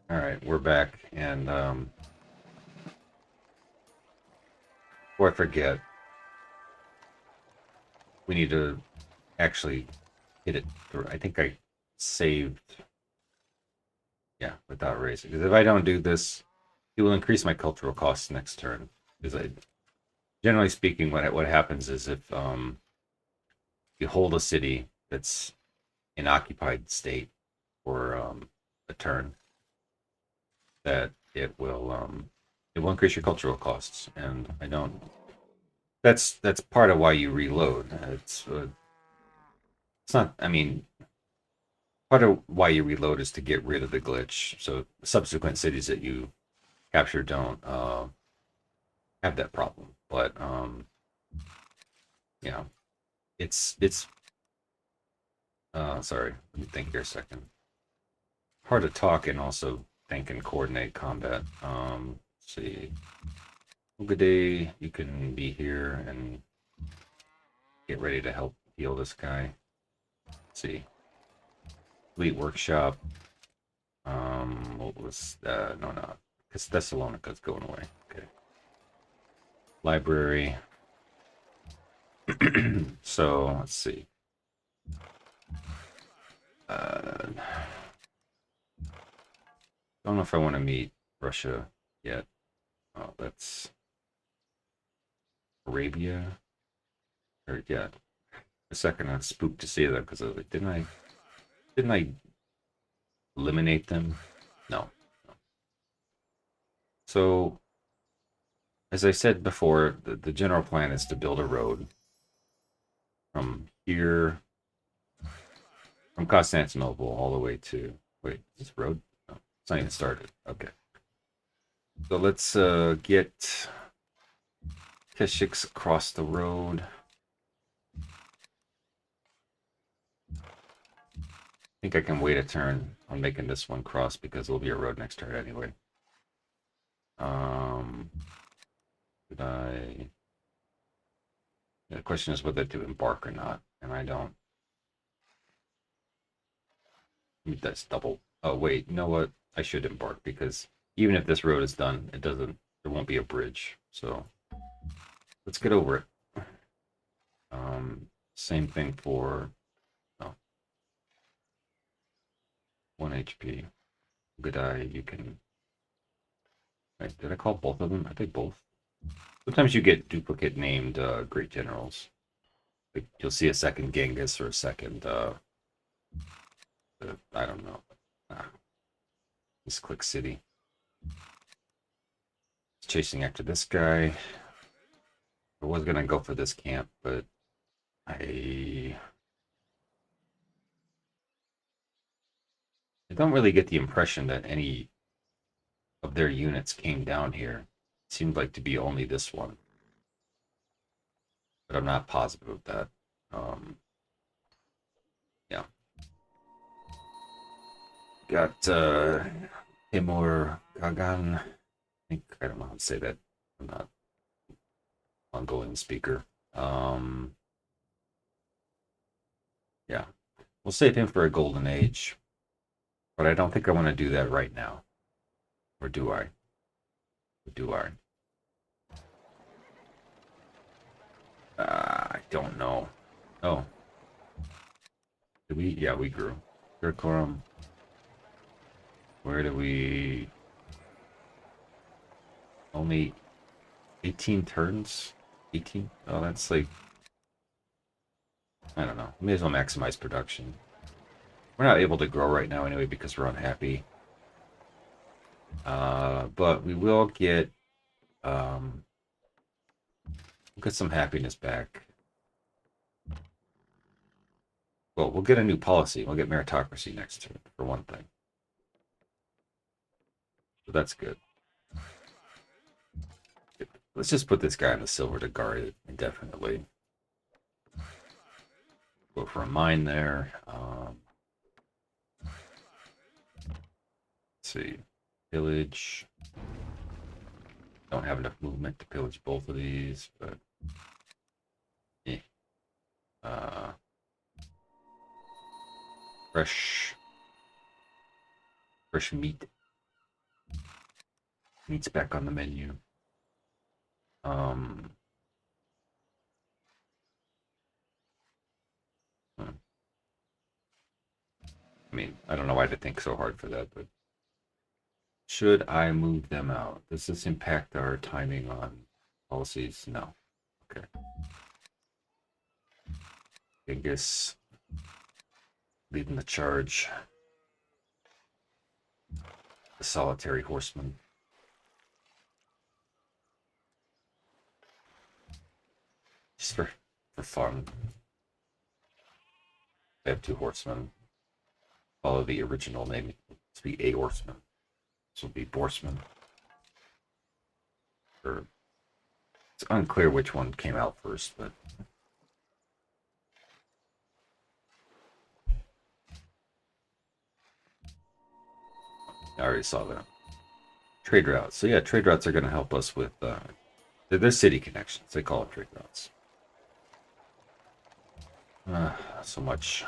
All right, we're back, and before I forget, we need to actually hit it through. I think I saved, yeah, without raising. Because if I don't do this, it will increase my cultural costs next turn. Because I, generally speaking, what happens is if you hold a city that's in occupied state for a turn, that it will increase your cultural costs, and I don't. That's part of why you reload. It's not. I mean, part of why you reload is to get rid of the glitch, so subsequent cities that you capture don't have that problem. But you know, it's sorry. Let me think here a second. Hard to talk and also think and coordinate combat. Let's see. Good day. You can be here and get ready to help heal this guy. Let's see. Fleet workshop. What was no, not because Thessalonica's going away. Okay. Library. So let's see. Don't know if I want to meet Russia yet. Oh, that's Arabia. Or yeah, a second I spooked to see that because I was like, didn't I eliminate them? No. So as I said before, the general plan is to build a road from here, from Constantinople all the way to wait, is this road? No, it's not even started. Okay. So let's get Keshiks across the road. I think I can wait a turn on making this one cross because there'll be a road next turn anyway. Um, did I? The question is whether to embark or not, and I don't. That's double. Oh wait, you know what? I should embark because even if this road is done, it doesn't. There won't be a bridge. So let's get over it. Same thing for oh, 1 HP. Good eye. You can. Right, did I call both of them? Are they both? Sometimes you get duplicate named great generals. Like you'll see a second Genghis or a second I don't know. Ah, this click city. It's chasing after this guy. I was gonna go for this camp, but I I don't really get the impression that any of their units came down here. It seemed like to be only this one, but I'm not positive of that. Um, yeah, got Timur Gagan. I don't know how to say that. I'm not a Mongolian speaker. Um, yeah, we'll save him for a golden age, but I don't think I want to do that right now. Or do I? Or do I? I don't know. Oh, did we? Yeah, we grew. Kirkorum. Where do we? Only 18 turns? 18? Oh, that's like, I don't know. May as well maximize production. We're not able to grow right now anyway because we're unhappy. But we will um, we'll get some happiness back. Well, we'll get a new policy. We'll get meritocracy next turn, for one thing. So that's good. Let's just put this guy in the silver to guard it indefinitely. Go for a mine there. Let's see. Pillage. Don't have enough movement to pillage both of these, but eh. Uh, fresh meat. Meat's back on the menu. Um, I mean, I don't know why to think so hard for that, but should I move them out? Does this impact our timing on policies? No. Okay. I guess leading the charge. The solitary horseman. Just for fun. I have two horsemen. Follow the original name. It's be a horseman. This will be Borsman. Or it's unclear which one came out first, but I already saw that. Trade routes. So yeah, trade routes are going to help us with they're city connections. They call it trade routes. So much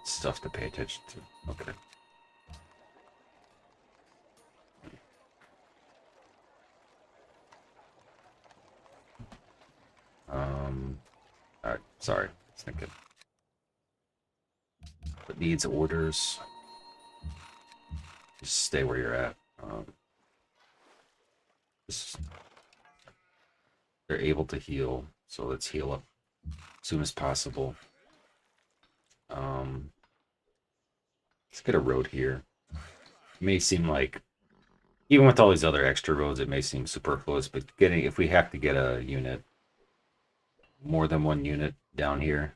stuff to pay attention to. Okay. All right. Sorry. I was thinking. But needs orders. Just stay where you're at. Just, they're able to heal, so let's heal up as soon as possible. Let's get a road here. It may seem like, even with all these other extra roads, it may seem superfluous, but if we have to get a unit, more than one unit down here,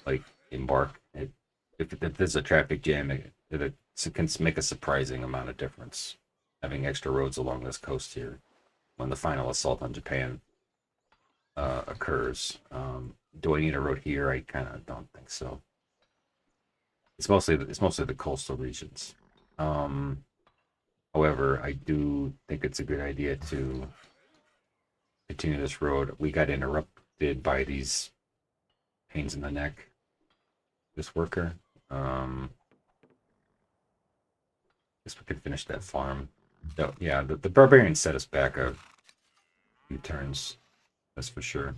like embark, if there's a traffic jam, it can make a surprising amount of difference having extra roads along this coast here when the final assault on Japan occurs. Do I need a road here? I kind of don't think so. It's mostly the coastal regions. However, I do think it's a good idea to continue this road. We got interrupted by these pains in the neck. This worker. Guess we could finish that farm. Oh, yeah, the barbarians set us back a few turns. That's for sure.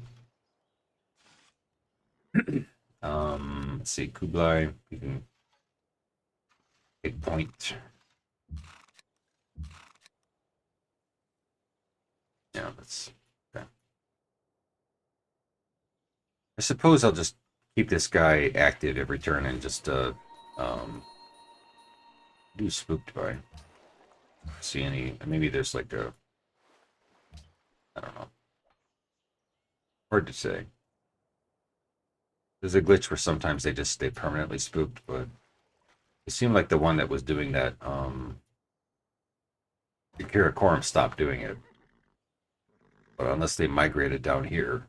Let's see, Kublai. We can take point. Yeah, that's okay. I suppose I'll just keep this guy active every turn and just do spooked by. See any? Maybe there's like a. I don't know. Hard to say. There's a glitch where sometimes they just stay permanently spooked, but it seemed like the one that was doing that, the Kirakorum stopped doing it. But unless they migrated down here,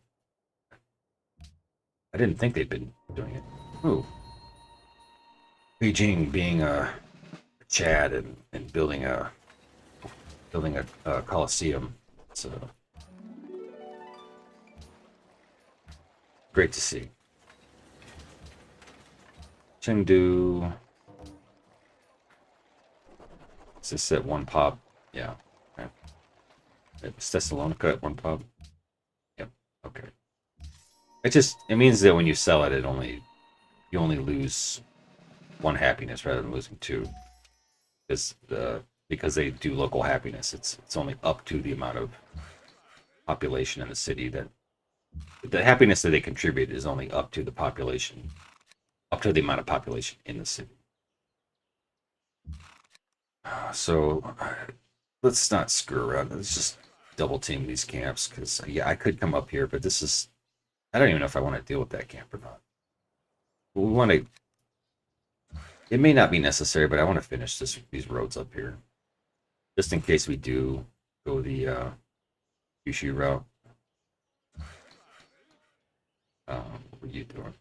I didn't think they'd been doing it. Ooh. Beijing being a Chad and building a coliseum. So great to see. Chengdu. Is this at one pop? Yeah. Okay. It's Thessalonica at one pop. Yep. Okay. It means that when you sell it, you only lose one happiness rather than losing two. Because they do local happiness, it's only up to the amount of population in the city that the happiness that they contribute is only up to the population, up to the amount of population in the city. So let's not screw around. Let's just double team these camps because yeah, I could come up here, but I don't even know if I want to deal with that camp or not. We want to. It may not be necessary, but I want to finish these roads up here, just in case we do go the Kyushu route. What are you doing?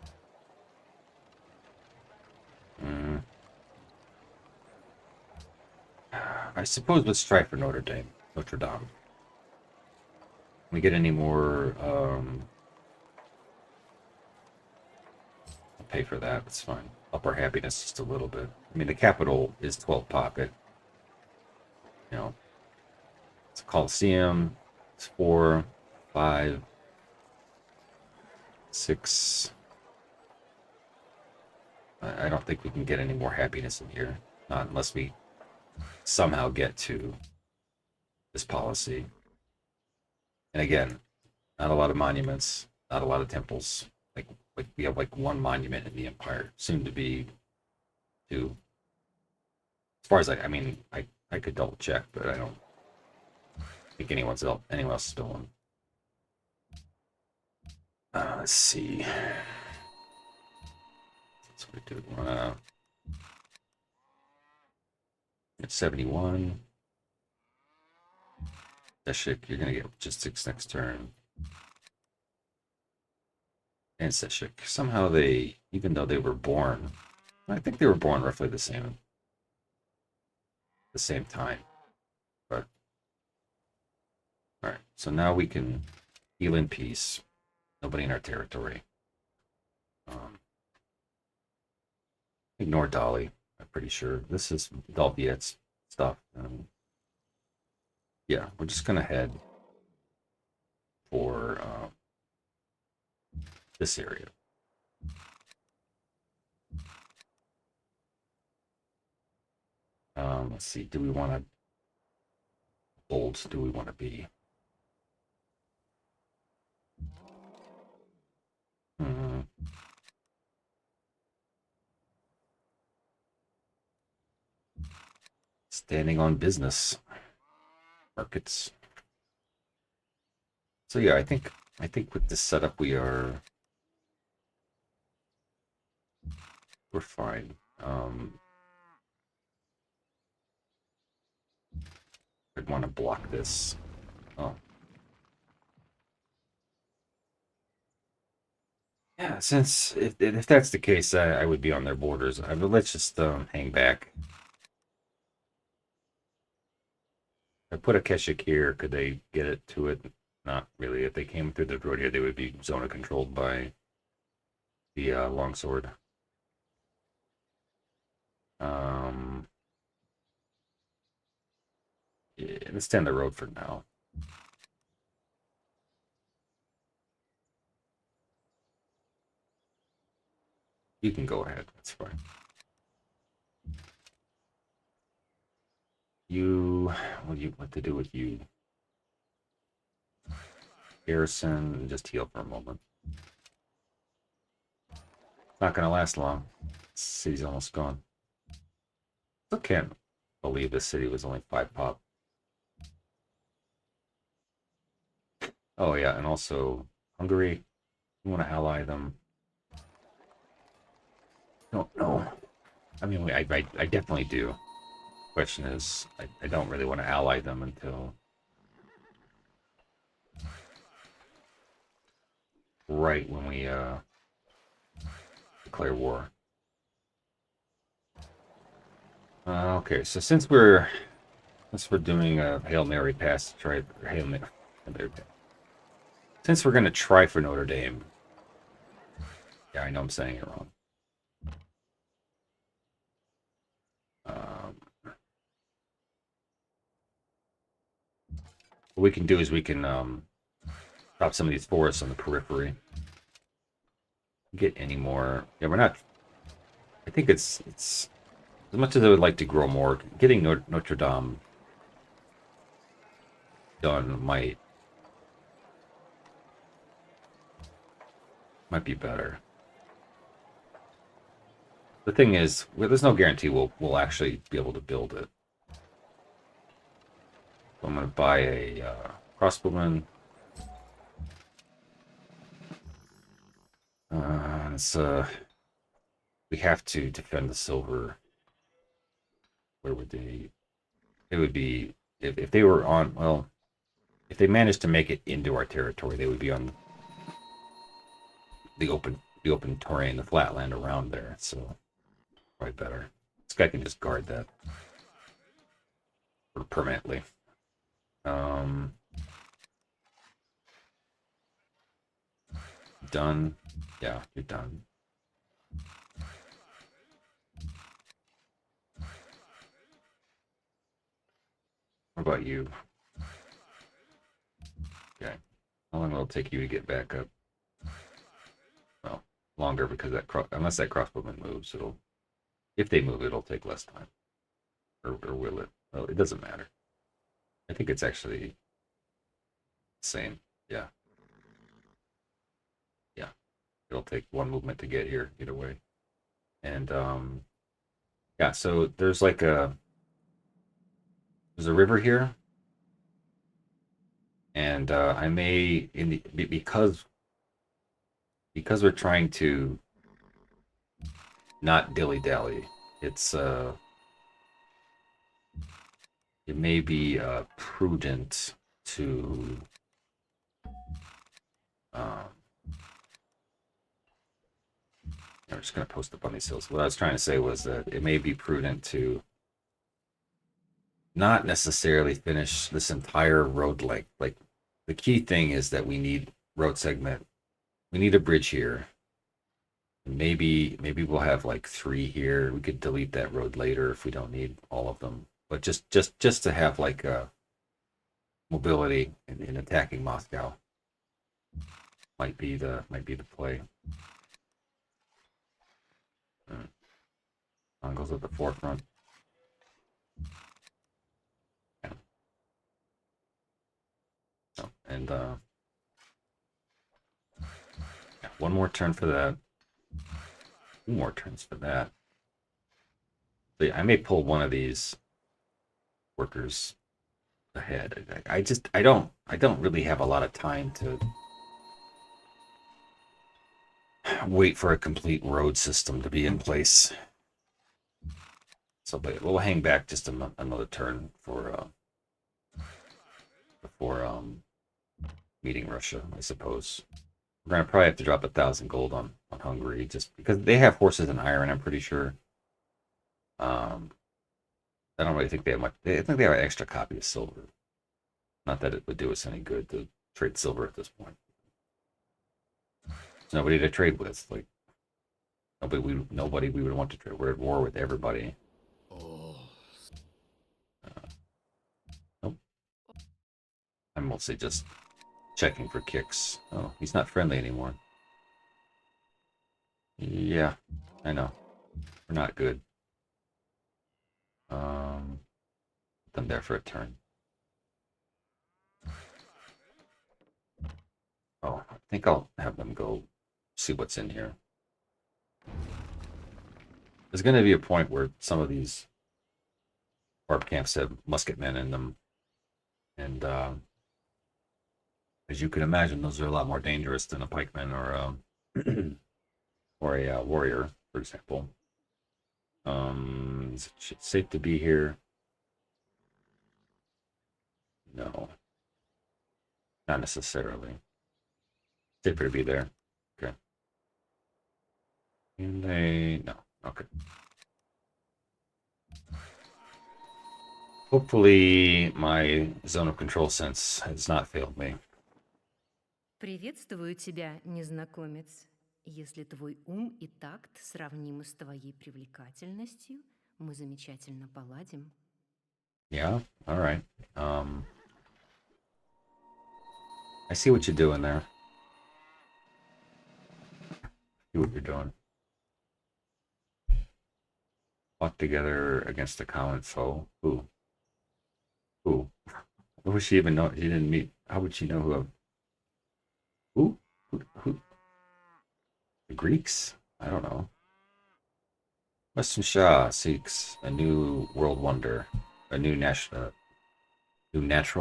I suppose let's try for Notre Dame. Notre Dame. Can we get any more? I'll pay for that. That's fine. Up our happiness just a little bit. I mean, the capital is 12 pop. You know, It's a Coliseum. It's 4, 5, 6. I don't think we can get any more happiness in here. Not unless we somehow get to this policy. And again, not a lot of monuments, not a lot of temples. Like we have like one monument in the empire, soon to be two. As far as I could double check, but I don't think anyone else has built one. Let's see. That's what we do. It's 71. Seshik, you're gonna get logistics next turn. And Seshik. Somehow they, even though they were born, I think they were born roughly the same time. But all right, so now we can heal in peace. Nobody in our territory. Ignore Dolly. I'm pretty sure this is Dalviet's stuff. Yeah, we're just gonna head for this area. Let's see. Do we want to bold? Do we want to be? Standing on business markets. So yeah, I think with this setup we're fine. I'd want to block this. Oh. Yeah, since if that's the case, I would be on their borders. Let's just hang back. I put a Keshik here. Could they get it to it? Not really. If they came through the Droidia, they would be zona controlled by the longsword. Yeah, let's stand the road for now. You can go ahead. That's fine. What to do with you? Garrison, just heal for a moment. Not gonna last long. City's almost gone. Still can't believe this city was only 5 pop. Oh yeah, and also Hungary. You want to ally them? Don't know. I mean, I definitely do. Question is, I don't really want to ally them until right when we declare war. Okay, so since we're doing a Hail Mary pass, Hail Mary. Since we're gonna try for Notre Dame. Yeah, I know I'm saying it wrong. What we can do is we can stop some of these forests on the periphery. Get any more? Yeah, we're not. I think it's as much as I would like to grow more. Getting Notre Dame done might be better. The thing is, there's no guarantee we'll actually be able to build it. So I'm going to buy a crossbowman. We have to defend the silver. Where would they? It would be if they were on. Well, if they managed to make it into our territory, they would be on the open terrain, the flat land around there. So probably better. This guy can just guard that permanently. Done. Yeah, you're done. What about you? How long will it take you to get back up? Well, longer because unless that crossbowman moves, it'll if they move, it'll take less time. Or will it? Well, it doesn't matter. I think it's actually the same. Yeah. Yeah. It'll take one movement to get here, get away. And yeah, so there's a river here. And I may because we're trying to not dilly dally. It may be prudent to um, I'm just going to post up on these hills. What I was trying to say was that it may be prudent to not necessarily finish this entire road length. Like the key thing is that we need road segment. We need a bridge here. Maybe we'll have like 3 here. We could delete that road later if we don't need all of them. But just to have like mobility in attacking Moscow might be the play. Mongols at the forefront. Yeah. So, and yeah, one more turn for that. 2 more turns for that. So yeah, I may pull one of these workers ahead. I don't really have a lot of time to wait for a complete road system to be in place. So, but we'll hang back just another turn for before meeting Russia, I suppose. We're gonna probably have to drop 1,000 gold on Hungary just because they have horses and iron. I'm pretty sure. I don't really think they have much. I think they have an extra copy of silver. Not that it would do us any good to trade silver at this point. There's nobody to trade with. Like nobody we would want to trade. We're at war with everybody. Nope. I'm mostly just checking for kicks. Oh, he's not friendly anymore. Yeah, I know. We're not good. Put them there for a turn. Oh, I think I'll have them go see what's in here. There's going to be a point where some of these barb camps have musketmen in them, and as you can imagine, those are a lot more dangerous than a pikeman or a warrior, for example. Is it safe to be here? No, not necessarily. Safer to be there. Okay. And they no. Okay. Hopefully, my zone of control sense has not failed me. Приветствую тебя, незнакомец. Если твой ум и такт сравнимы с твоей привлекательностью, мы замечательно поладим. Yeah, all right. I see what you're doing there. See what you're doing. Fought together against a common foe. Who? Who? What would she even know? She didn't meet. How would she know who? Who? Who? The Greeks? I don't know. Western Shah seeks a new world wonder, a new natural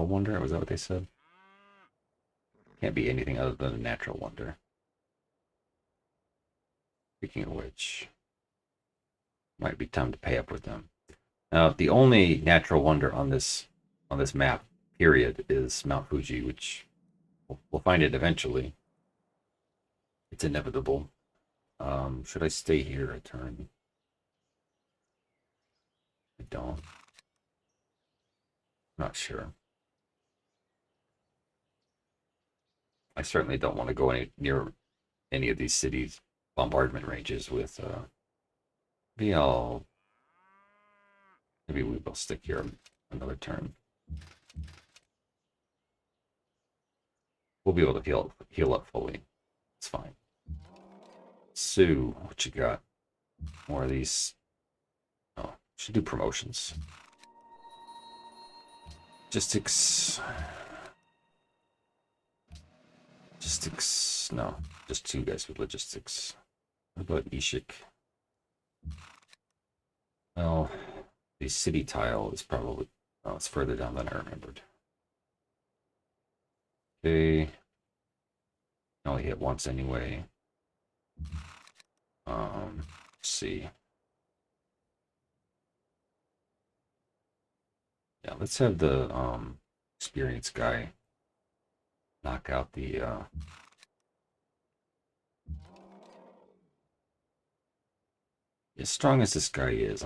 wonder. Was that what they said? Can't be anything other than a natural wonder. Speaking of which, might be time to pay up with them. Now, the only natural wonder on this map, period, is Mount Fuji, which we'll find it eventually. It's inevitable. Should I stay here a turn? I don't. Not sure. I certainly don't want to go near any of these cities bombardment ranges with maybe we will stick here another turn. we'll be able to heal up fully. It's fine. Sue, what you got? More of these. Oh, should do promotions. Logistics. Logistics. No, just 2 guys with logistics. What about Ishik? Well, the city tile is probably. Oh, it's further down than I remembered. Okay. Only hit once anyway. Let's see. Yeah, let's have the experienced guy knock out the as strong as this guy is,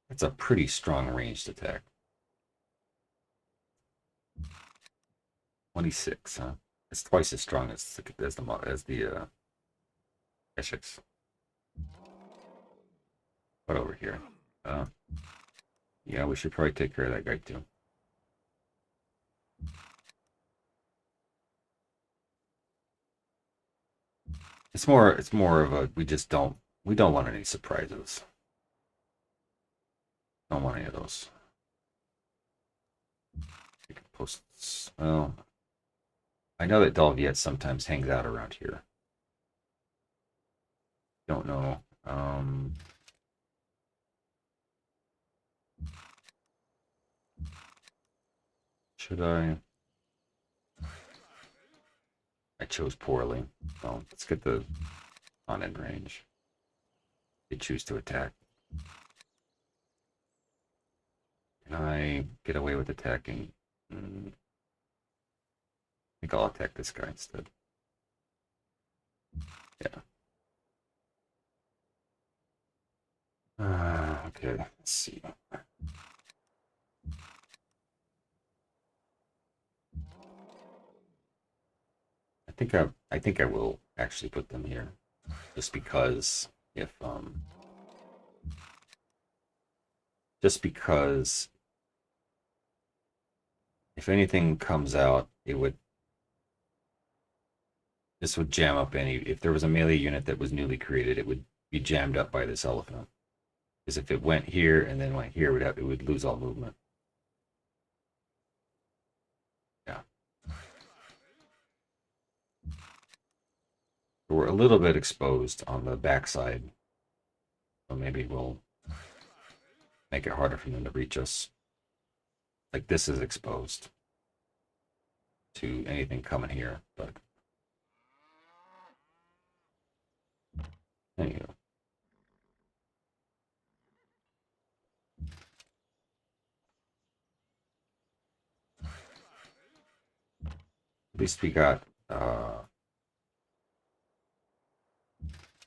it's a pretty strong ranged attack. 26, huh? It's twice as strong as the Essex. What over here? Yeah, we should probably take care of that guy too. It's more of a we don't want any surprises. Don't want any of those. We can post. Well, I know that Dolviet sometimes hangs out around here. Don't know. Should I? I chose poorly. Well, let's get the on end range. They choose to attack. Can I get away with attacking? I think I'll attack this guy instead. Yeah. Okay, let's see. I think I will actually put them here, just because if anything comes out, this would jam up if there was a melee unit that was newly created, it would be jammed up by this elephant. Because if it went here and then went here, it would lose all movement. Yeah. We're a little bit exposed on the backside, so maybe we'll make it harder for them to reach us. Like this is exposed to anything coming here, but anywho. At least we got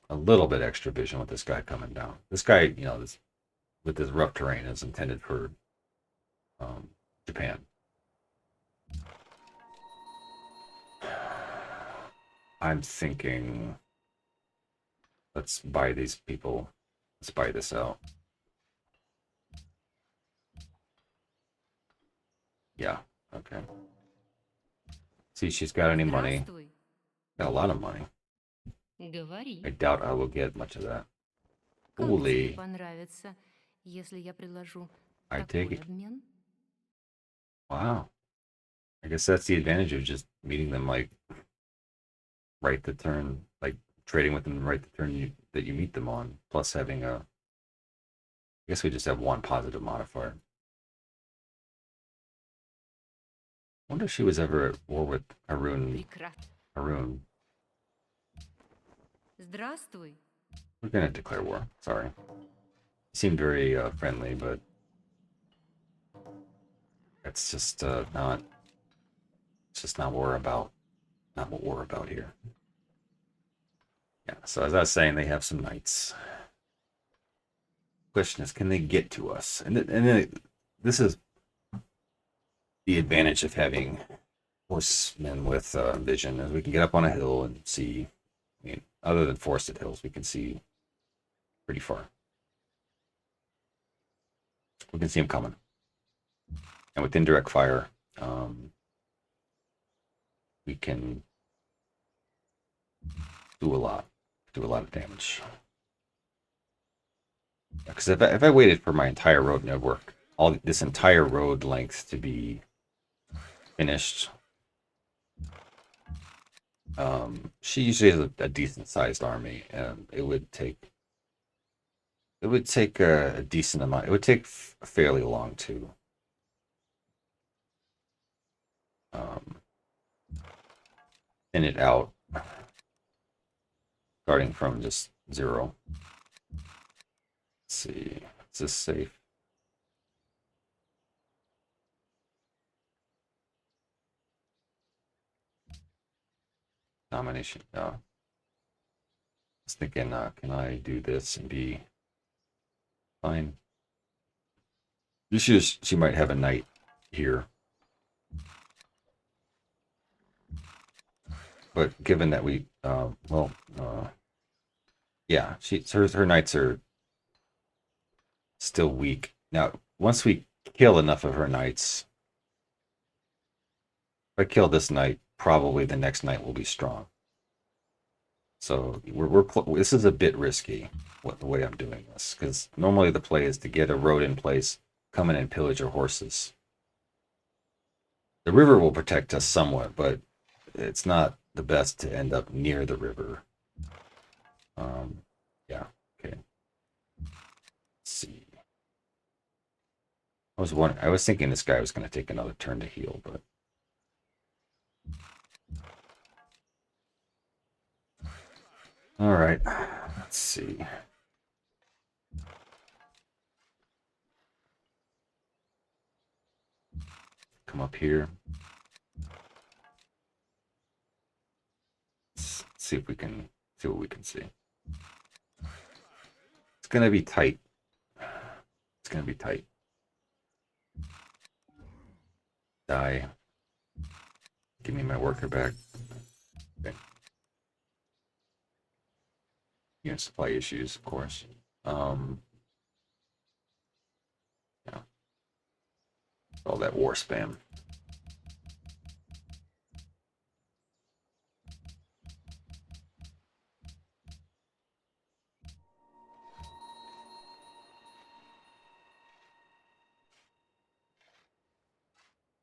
a little bit extra vision with this guy coming down. This guy, with this rough terrain is intended for Japan. I'm thinking, let's buy these people. Let's buy this out. Yeah, okay. See if she's got any money. Got a lot of money. Говори. I doubt I will get much of that. Как Holy. тебе понравится, если я предложу I такой take it. обмен? Wow. I guess that's the advantage of just meeting them like right the turn, like trading with them right the turn that you meet them on, plus having I guess we just have one positive modifier. I wonder if she was ever at war with Harun. Harun. Здравствуй. We're gonna declare war. Sorry. He seemed very friendly, but that's just not. It's just not what we're about. Not what we're about here. Yeah. So as I was saying, they have some knights. Question is, can they get to us? And then this is the advantage of having horsemen with vision, is we can get up on a hill and see. I mean, other than forested hills, we can see pretty far. We can see them coming, and with indirect fire, we can do a lot of damage. Because if I waited for my entire road network, all this entire road length to be finished, she usually has a decent sized army, and it would take a decent amount. It would take fairly long to um, thin it out, starting from just 0. Let's see, is this safe? Domination. No. I was thinking, can I do this and be fine? She might have a knight here. But given that we, yeah, her knights are still weak. Now, once we kill enough of her knights, if I kill this knight, probably the next knight will be strong. So this is a bit risky, the way I'm doing this, because normally the play is to get a road in place, come in and pillage her horses. The river will protect us somewhat, but it's not the best to end up near the river. Yeah, okay. Let's see. I was thinking this guy was going to take another turn to heal, but all right. Let's see. Come up here. Let's see if we can see what we can see. It's gonna be tight. It's gonna be tight. Die. Give me my worker back. Okay. Unit supply issues, of course. Yeah. All that war spam.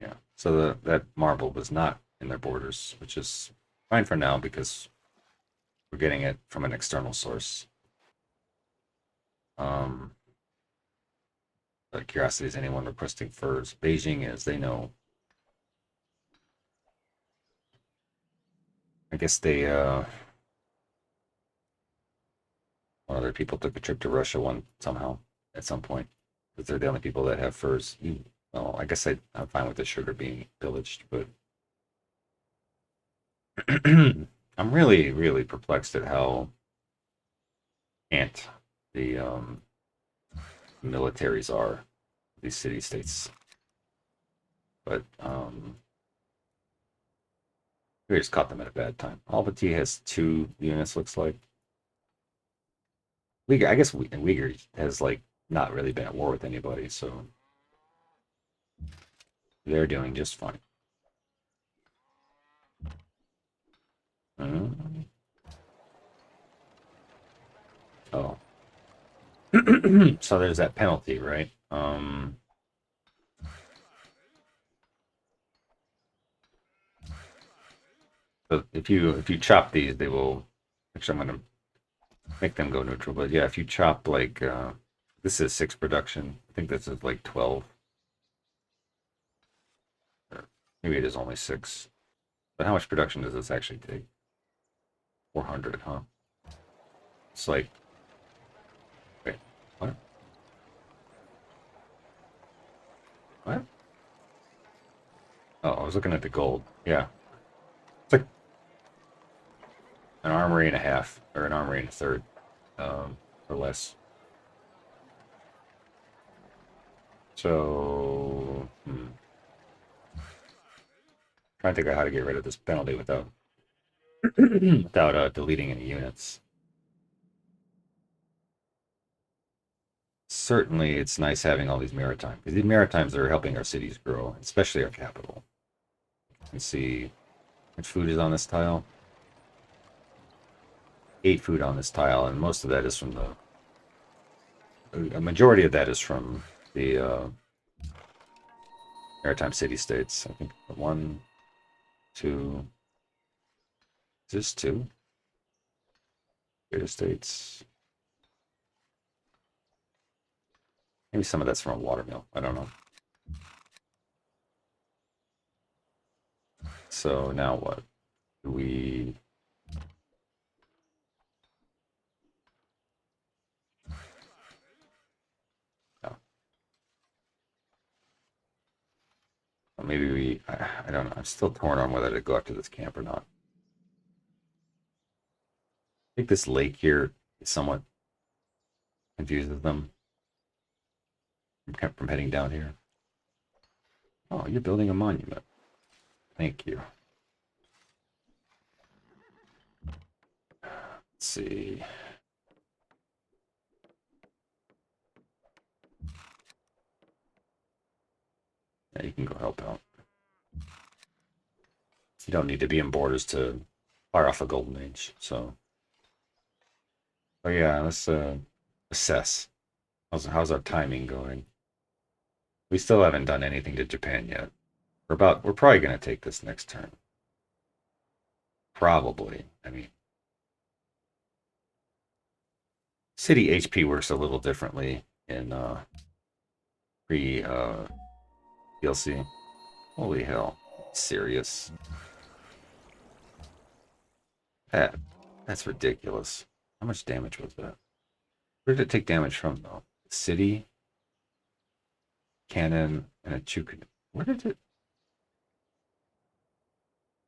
Yeah. So that marble was not in their borders, which is fine for now because we're getting it from an external source. Out of curiosity, is anyone requesting furs? Beijing is, they know. I guess they other people took a trip to Russia somehow at some point. Because they're the only people that have furs. Well, I guess I'm fine with the sugar being pillaged, but I'm really, really perplexed at how ant the militaries are, these city states. But we just caught them at a bad time. Almaty has 2 units, looks like. I guess Uyghur has like not really been at war with anybody, so they're doing just fine. Oh. So there's that penalty, right? So if you chop these, they will. Actually, I'm gonna make them go neutral. But yeah, if you chop like this is 6 production. I think this is like 12. Or maybe it is only 6. But how much production does this actually take? 400, huh? It's like, wait, what? What? Oh, I was looking at the gold. Yeah, it's like an armory and a half, or an armory and a third, or less. So, trying to think of how to get rid of this penalty without without deleting any units. Certainly, it's nice having all these maritime because these maritimes are helping our cities grow, especially our capital. You can see much food is on this tile? 8 food on this tile, and most of that is from a majority of that is from the maritime city-states. I think one, two, is this two? Greater states. Maybe some of that's from a watermill. I don't know. So now what? Do we... No. Maybe we... I don't know. I'm still torn on whether to go after this camp or not. I think this lake here somewhat confuses them from heading down here. Oh, you're building a monument. Thank you. Let's see. Yeah, you can go help out. You don't need to be in borders to fire off a golden age, so. But yeah, let's assess. How's our timing going? We still haven't done anything to Japan yet. We're probably gonna take this next turn. Probably. I mean, city HP works a little differently in pre DLC. Holy hell. Serious. That's ridiculous. How much damage was that? Where did it take damage from though? City, cannon, and a Chukin. Where did it?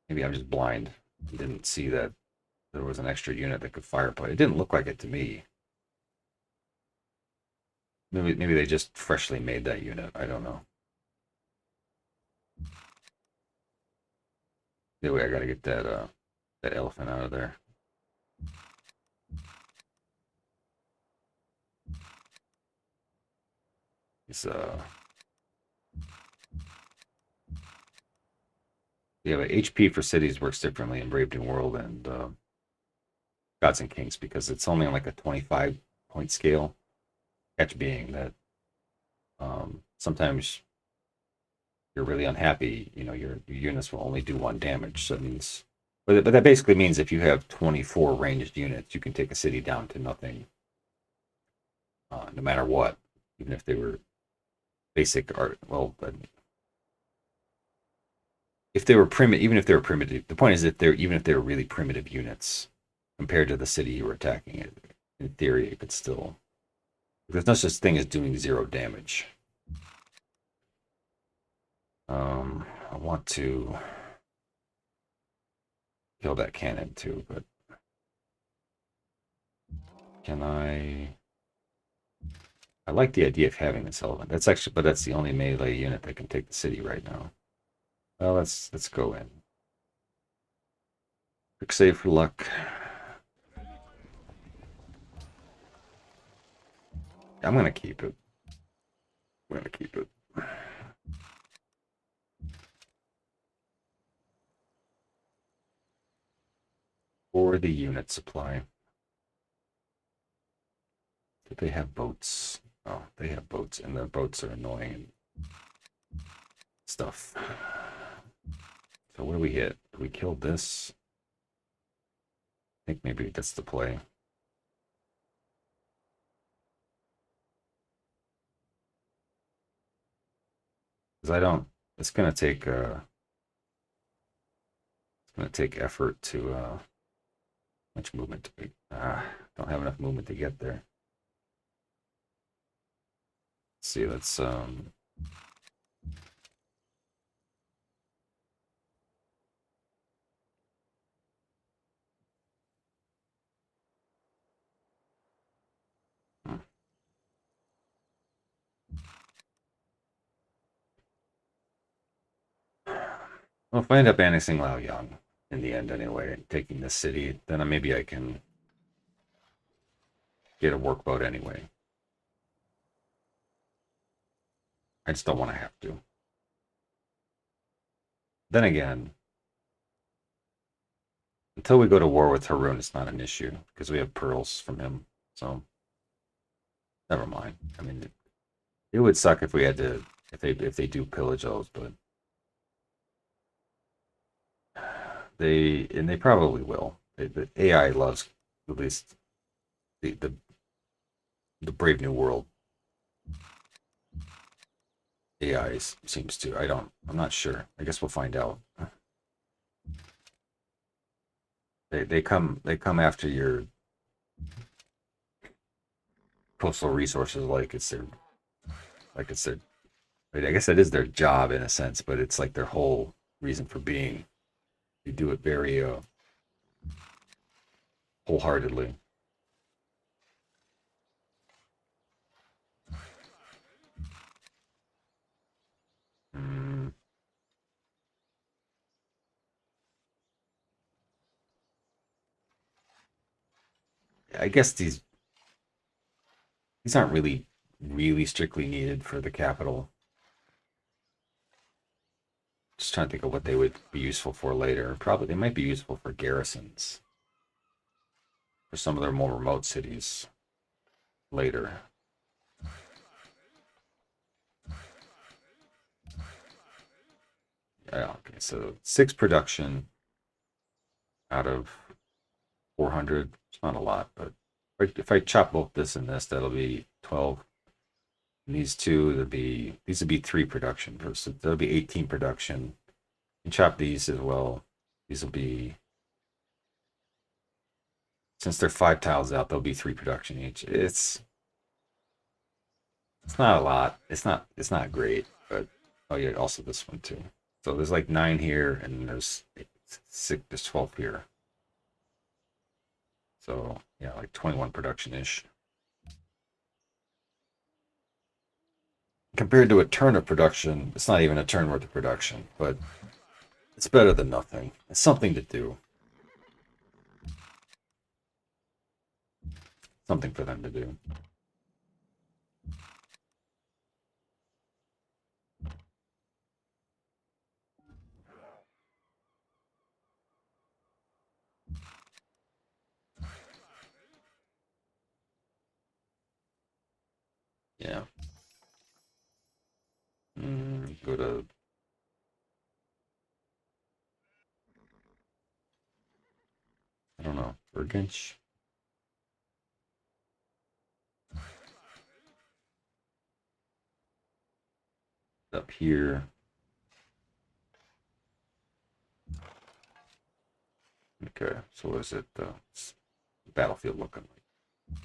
Maybe I'm just blind. Didn't see that there was an extra unit that could fireplay. It didn't look like it to me. Maybe they just freshly made that unit. I don't know. Anyway, I gotta get that elephant out of there. It's yeah, but HP for cities works differently in Brave New World and Gods and Kings because it's only on like a 25 point scale. Catch being that sometimes you're really unhappy, you know, your units will only do 1 damage. So it means, but that basically means if you have 24 ranged units, you can take a city down to nothing, no matter what, even if they were basic art. Well, if they were primitive, even if they were primitive, the point is that even if they're really primitive units compared to the city you were attacking, in theory, it could still. There's no such thing as doing 0 damage. I want to kill that cannon too, but can I? I like the idea of having this elephant. That's actually, but that's the only melee unit that can take the city right now. Well, let's go in. Quick save for luck. I'm gonna keep it. I'm gonna keep it. For the unit supply. Did they have boats? Oh, they have boats, and the boats are annoying and stuff. So what do we hit? We killed this. I think maybe that's the play. Because I don't. It's gonna take effort to much movement to be. Don't have enough movement to get there. Let's see. Let's well, if I end up annexing Laoyang in the end anyway, and taking this city, then maybe I can get a workboat anyway. I just don't want to have to. Then again, until we go to war with Haroon, it's not an issue because we have pearls from him. So never mind. I mean, it would suck if we had to if they do pillage those, but they probably will. The AI loves at least the the, the Brave New World AI seems to. I'm not sure. I guess we'll find out. They come after your coastal resources like it's their I guess that is their job in a sense, but it's like their whole reason for being. They do it very wholeheartedly. Mm, I guess these aren't really strictly needed for the capital. Just trying to think of what they would be useful for later. Probably they might be useful for garrisons for some of their more remote cities later. Yeah, okay, so 6 production out of 400. It's not a lot, but if I chop both this and this, that'll be 12. And these would be 3 production. So that'll be 18 production. You chop these as well. These will be since they're 5 tiles out, they'll be 3 production each. It's not a lot. It's not great, but oh yeah, also this one too. So there's like 9 here, and there's 6. There's 12 here. So yeah, like 21 production ish. Compared to a turn of production, it's not even a turn worth of production, but it's better than nothing. It's something to do. Something for them to do. Yeah. Go to I don't know, Burgench. Up here. Okay, so what is it? Battlefield looking like?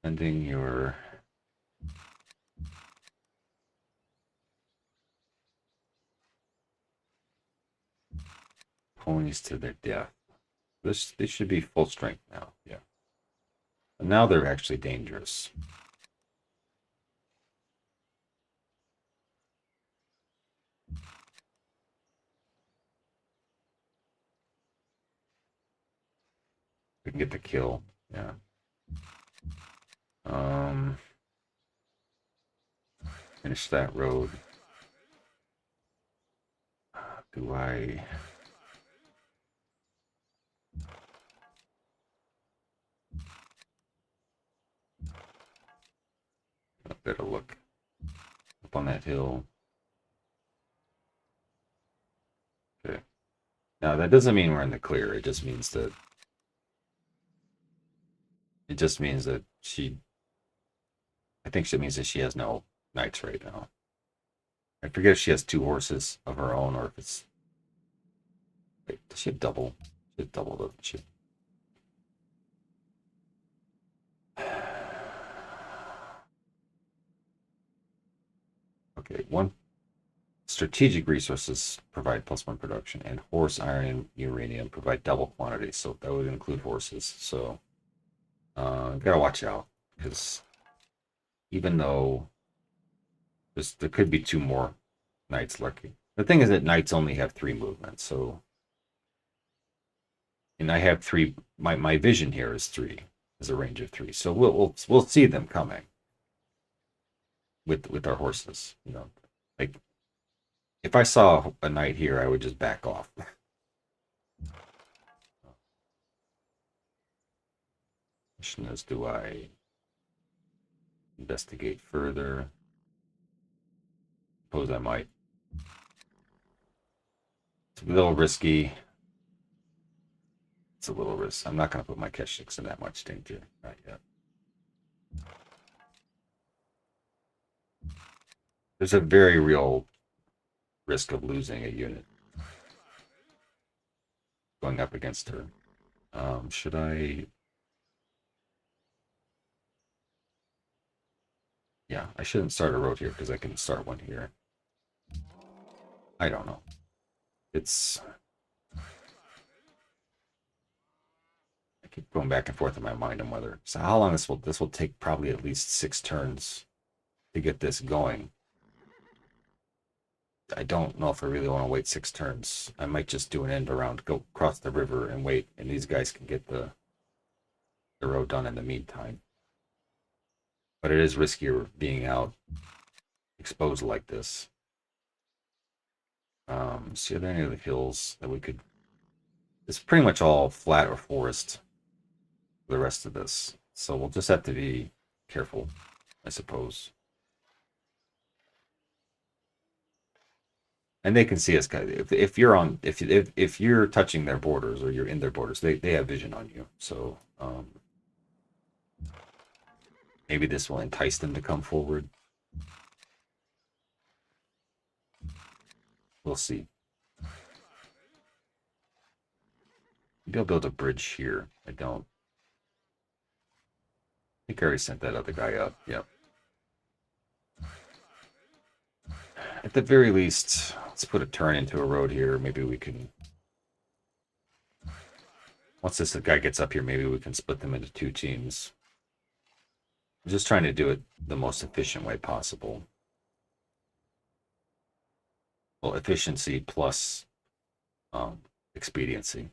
Sending your ponies to their death. They should be full strength now. Yeah. And now they're actually dangerous. We can get the kill. Yeah. Um, finish that road. Do I? I better look up on that hill. Okay. Now that doesn't mean we're in the clear. It just means that she. I think it means that she has no knights right now. I forget if she has 2 horses of her own or if it's. Wait, does she have double? She has double, doesn't she? Okay, one strategic resources provide +1 production, and horse, iron, and uranium provide double quantity. So that would include horses. So gotta watch out because even though there could be 2 more knights lurking. The thing is that knights only have 3 movements. So, and I have 3. My vision here is 3, is a range of 3. So we'll see them coming with our horses. Like If I saw a knight here, I would just back off. Question is, do I investigate further? Suppose I might. It's a little risky. It's a little risk. I'm not going to put my Keshiks in that much danger. Not yet. There's a very real risk of losing a unit going up against her. Should I? Yeah, I shouldn't start a road here because I can start one here. I don't know. It's. I keep going back and forth in my mind on whether. So how long this will take? Probably at least 6 turns to get this going. I don't know if I really want to wait 6 turns. I might just do an end around, go across the river and wait, and these guys can get the road done in the meantime. But it is riskier being out exposed like this. See, are there any other hills that we could? It's pretty much all flat or forest for the rest of this, so we'll just have to be careful, I suppose. And they can see us. If you're on, if you're touching their borders or you're in their borders, they have vision on you. So maybe this will entice them to come forward. We'll see. Maybe I'll build a bridge here. I don't. I think I already sent that other guy up. Yep. At the very least, let's put a turn into a road here. Maybe we can. Once this guy gets up here, maybe we can split them into 2 teams. I'm just trying to do it the most efficient way possible. Well, efficiency plus expediency.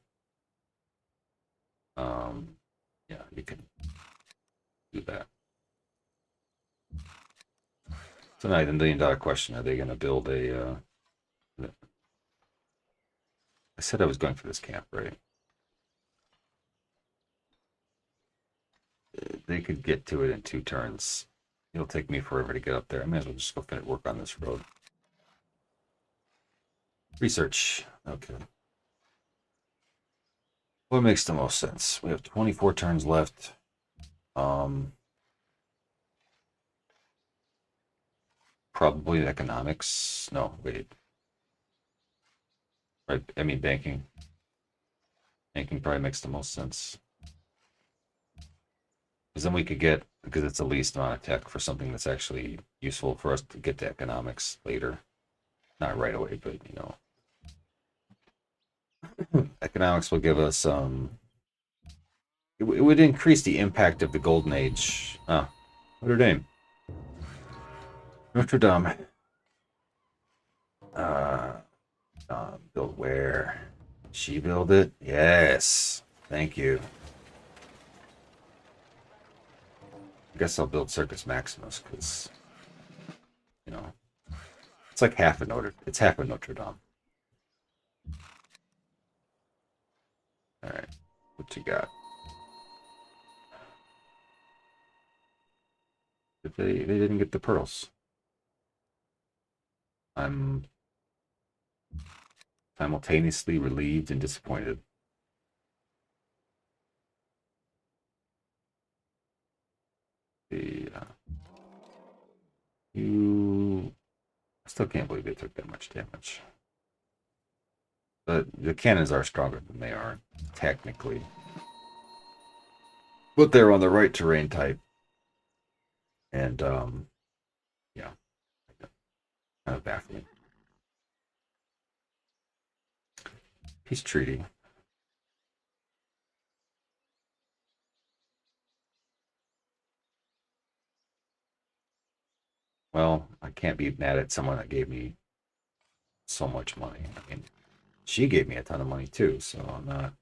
Yeah, you can do that. So now the $1 million question: are they going to build a? I said I was going for this camp, right? They could get to it in 2 turns. It'll take me forever to get up there. I may as well just go finish work on this road. Research. Okay. What makes the most sense? We have 24 turns left. Probably economics. No, wait. Right. I mean banking. Banking probably makes the most sense. Because then we could get, because it's the least amount of tech for something that's actually useful for us to get to economics later. Not right away, but you know. Economics will give us it would increase the impact of the golden age. Notre Dame. Notre Dame. Build where? She build it? Yes. Thank you. I guess I'll build Circus Maximus because you know it's like half a Notre. It's half a Notre Dame. All right, what you got? If they didn't get the pearls. I'm simultaneously relieved and disappointed. The you I still can't believe they took that much damage. But the cannons are stronger than they are, technically. But they're on the right terrain type. And yeah. Kind of baffling. Peace treaty. Well, I can't be mad at someone that gave me so much money. I mean, she gave me a ton of money too, so I'm not.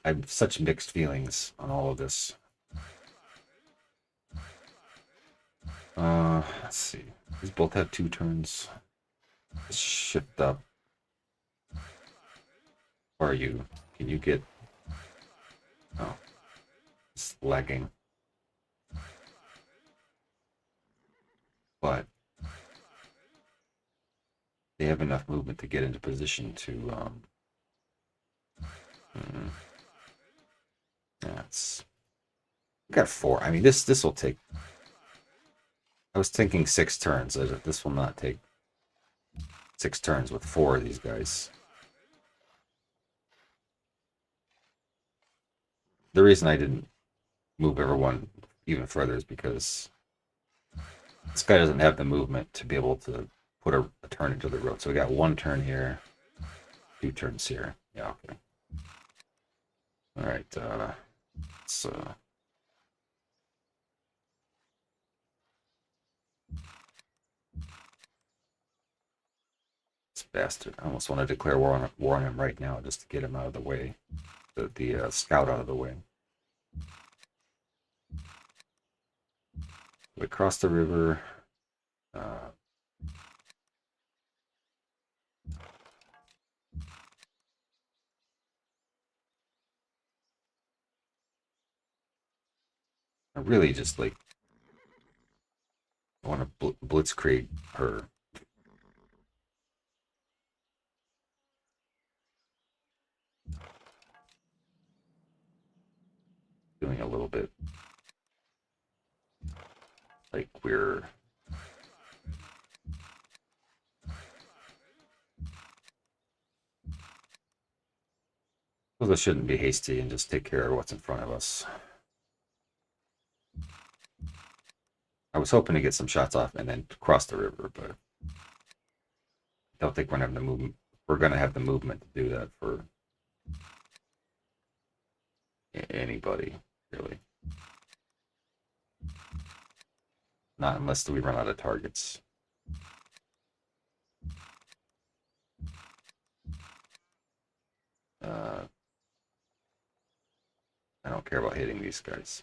I've such mixed feelings on all of this. Let's see. These both have 2 turns. shift up. Or are you? Can you get? Oh, it's lagging. But they have enough movement to get into position to. Mm, yeah, it's. Got 4. I mean, this will take. I was thinking 6 turns. This will not take 6 turns with 4 of these guys. The reason I didn't move everyone even further is because this guy doesn't have the movement to be able to put a turn into the road. So we got 1 turn here, 2 turns here. Yeah, okay. All right. Let's this bastard. I almost want to declare war on him right now just to get him out of the way, the scout out of the way. We cross the river. Uh, I really just like I want to blitzkrieg her. Doing a little bit like we're. Well, this shouldn't be hasty and just take care of what's in front of us. I was hoping to get some shots off and then cross the river, but I don't think we're gonna have the movement. We're gonna have the movement to do that for anybody, really. Not unless we run out of targets. I don't care about hitting these guys.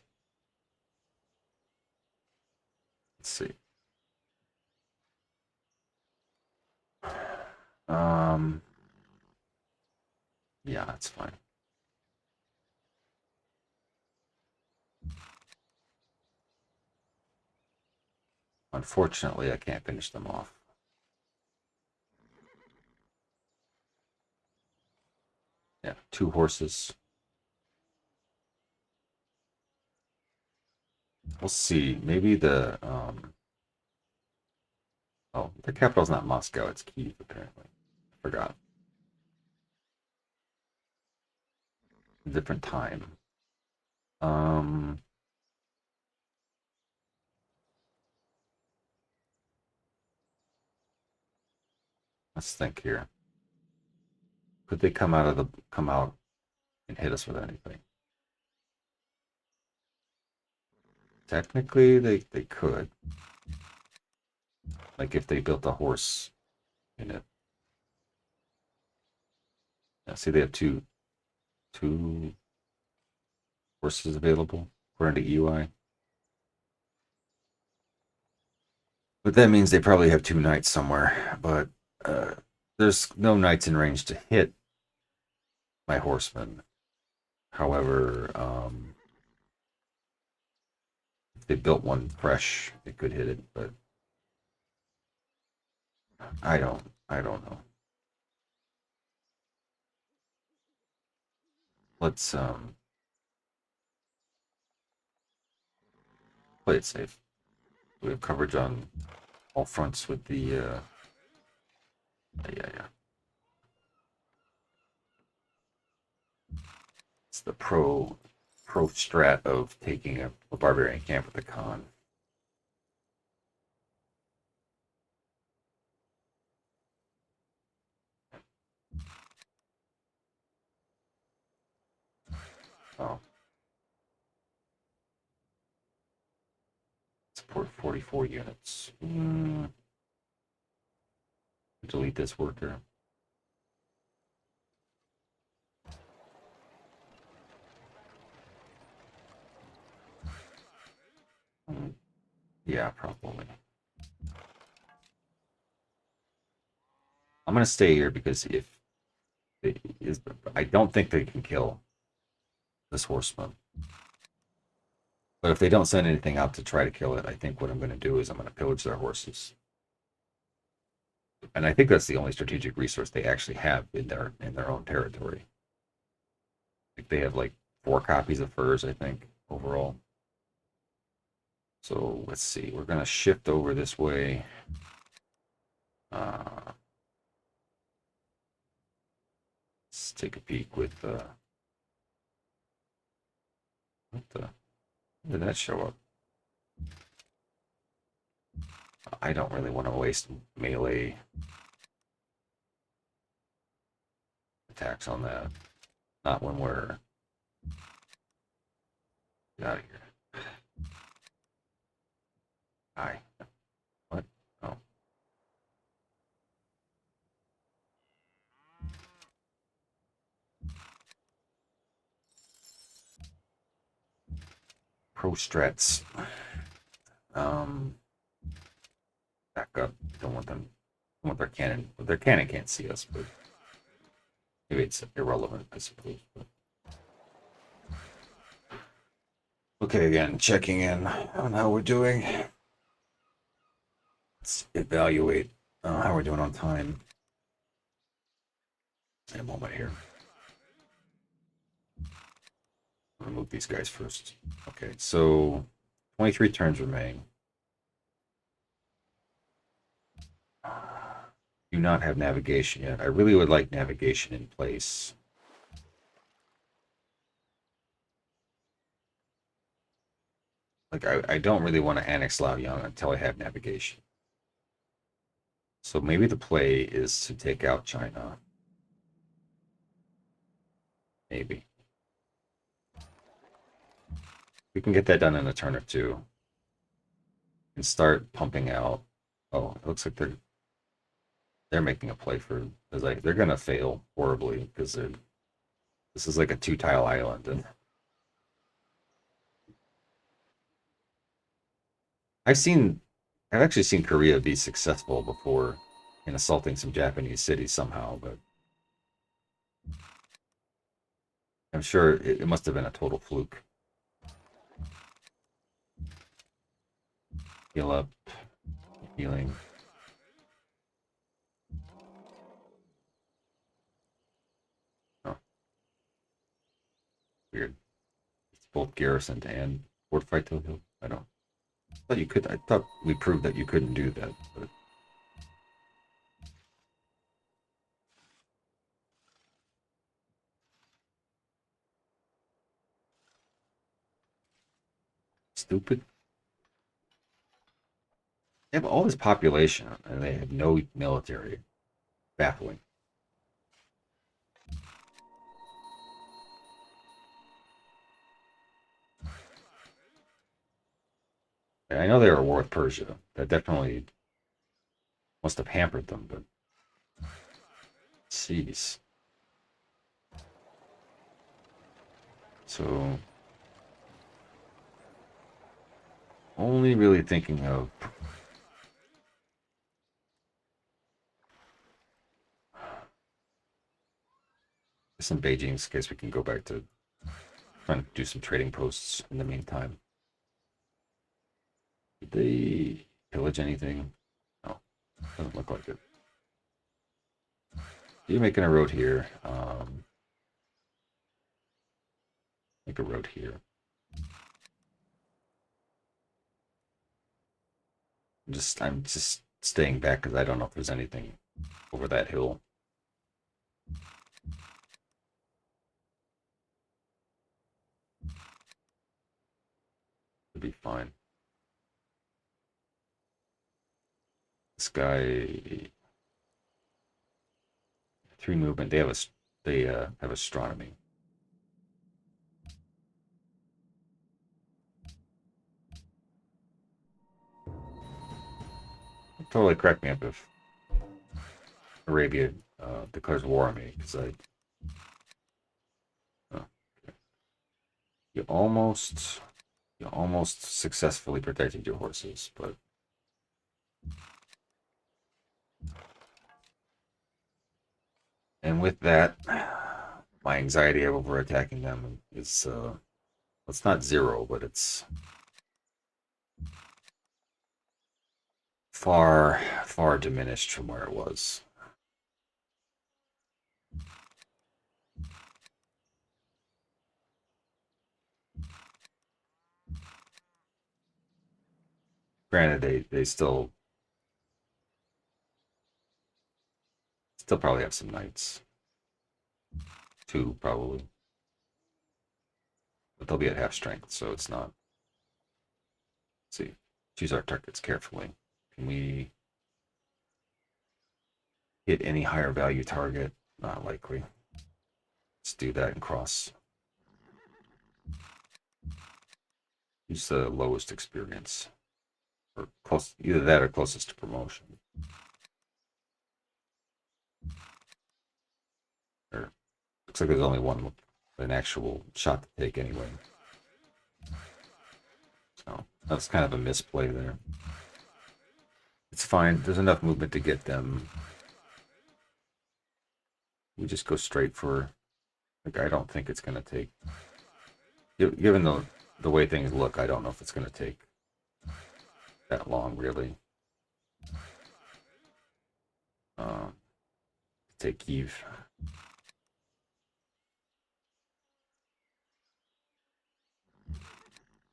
Let's see. Um, yeah, that's fine. Unfortunately, I can't finish them off. Yeah, 2 horses. We'll see. Maybe the oh, the capital's not Moscow, it's Kyiv, apparently. I forgot. Different time. Um, let's think here. Could they come out and hit us with anything? Technically, they could. Like if they built a horse in it. Yeah, see, they have two horses available according to UI. But that means they probably have 2 knights somewhere. But there's no knights in range to hit my horsemen. However, if they built one fresh, they could hit it. But I don't know. Let's play it safe. We have coverage on all fronts with the yeah. It's the pro strat of taking a barbarian camp with a con. Oh, support 44 units. Delete this worker. Yeah, probably. I'm gonna stay here because if it is, I don't think they can kill this horseman. But if they don't send anything out to try to kill it, I think what I'm going to do is I'm going to pillage their horses. And I think that's the only strategic resource they actually have in their own territory. Like they have like 4 copies of furs, I think, overall. So let's see. We're going to shift over this way. Let's take a peek with what the, when did that show up? I don't really want to waste melee attacks on that. Not when we're get out of here. Hi. What? Oh. Pro strats. Back up. Don't want them. Don't want their cannon. Well, their cannon can't see us, but maybe it's irrelevant, I suppose. But... Okay, again, checking in on how we're doing. Let's evaluate how we're doing on time. In a moment here. I'm gonna move these guys first. Okay, so 23 turns remain. Do not have navigation yet. I really would like navigation in place. Like, I don't really want to annex Laoyang until I have navigation. So maybe the play is to take out China. Maybe. We can get that done in a turn or two. And start pumping out. Oh, it looks like they're making a play for, because like they're gonna fail horribly because this is like a 2-tile island, and I've actually seen Korea be successful before in assaulting some Japanese cities somehow, but I'm sure it must have been a total fluke. Heal up, healing. Oh, weird. It's both garrisoned and fortified to hill. I don't. I thought you could. I thought we proved that you couldn't do that, but. Stupid. They have all this population and they have no military. Baffling. And I know they were at war with Persia. That definitely must have hampered them, but jeez. So only really thinking of some Beijing's case we can go back to trying to do some trading posts in the meantime. Did they pillage anything? No, doesn't look like it. You're making a road here. Make a road here. I'm just staying back because I don't know if there's anything over that hill. It'll be fine. This guy, 3 movement. They have astronomy. Totally correct me up if Arabia declares war on me, because I. Oh, okay. You almost successfully protected your horses, but. with that, my anxiety over attacking them is it's not zero, but it's far diminished from where it was. Granted, they still probably have some knights. Two probably. But they'll be at half strength, so it's not. Let's see. Choose our targets carefully. Can we hit any higher value target? Not likely. Let's do that and cross. Use the lowest experience. Or close, either that or closest to promotion. Or looks like there's only an actual shot to take anyway. So that's kind of a misplay there. It's fine. There's enough movement to get them. We just go straight for. Like, I don't think it's going to take. Given the way things look, I don't know if it's going to take that long, really. Take Kiev.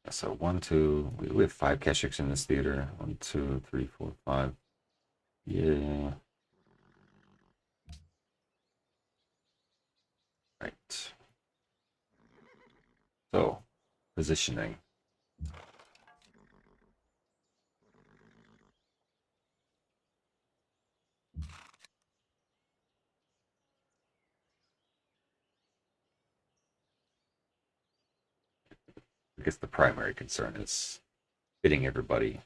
So 1, 2. We have 5 Keshiks in this theater. 1, 2, 3, 4, 5. Yeah. Right. So, positioning. I guess the primary concern is fitting everybody.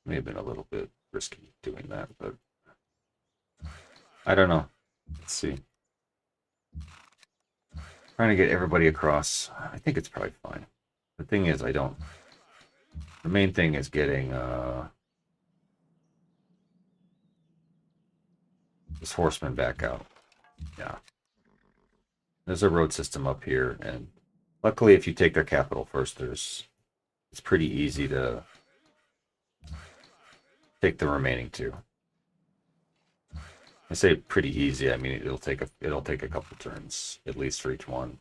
May have been a little bit risky doing that, but I don't know. Let's see. Trying to get everybody across. I think it's probably fine. The thing is, I don't. The main thing is getting this horseman back out. Yeah. There's a road system up here, and luckily, if you take their capital first, it's pretty easy to take the remaining two. I say pretty easy. I mean, it'll take a couple turns at least for each one.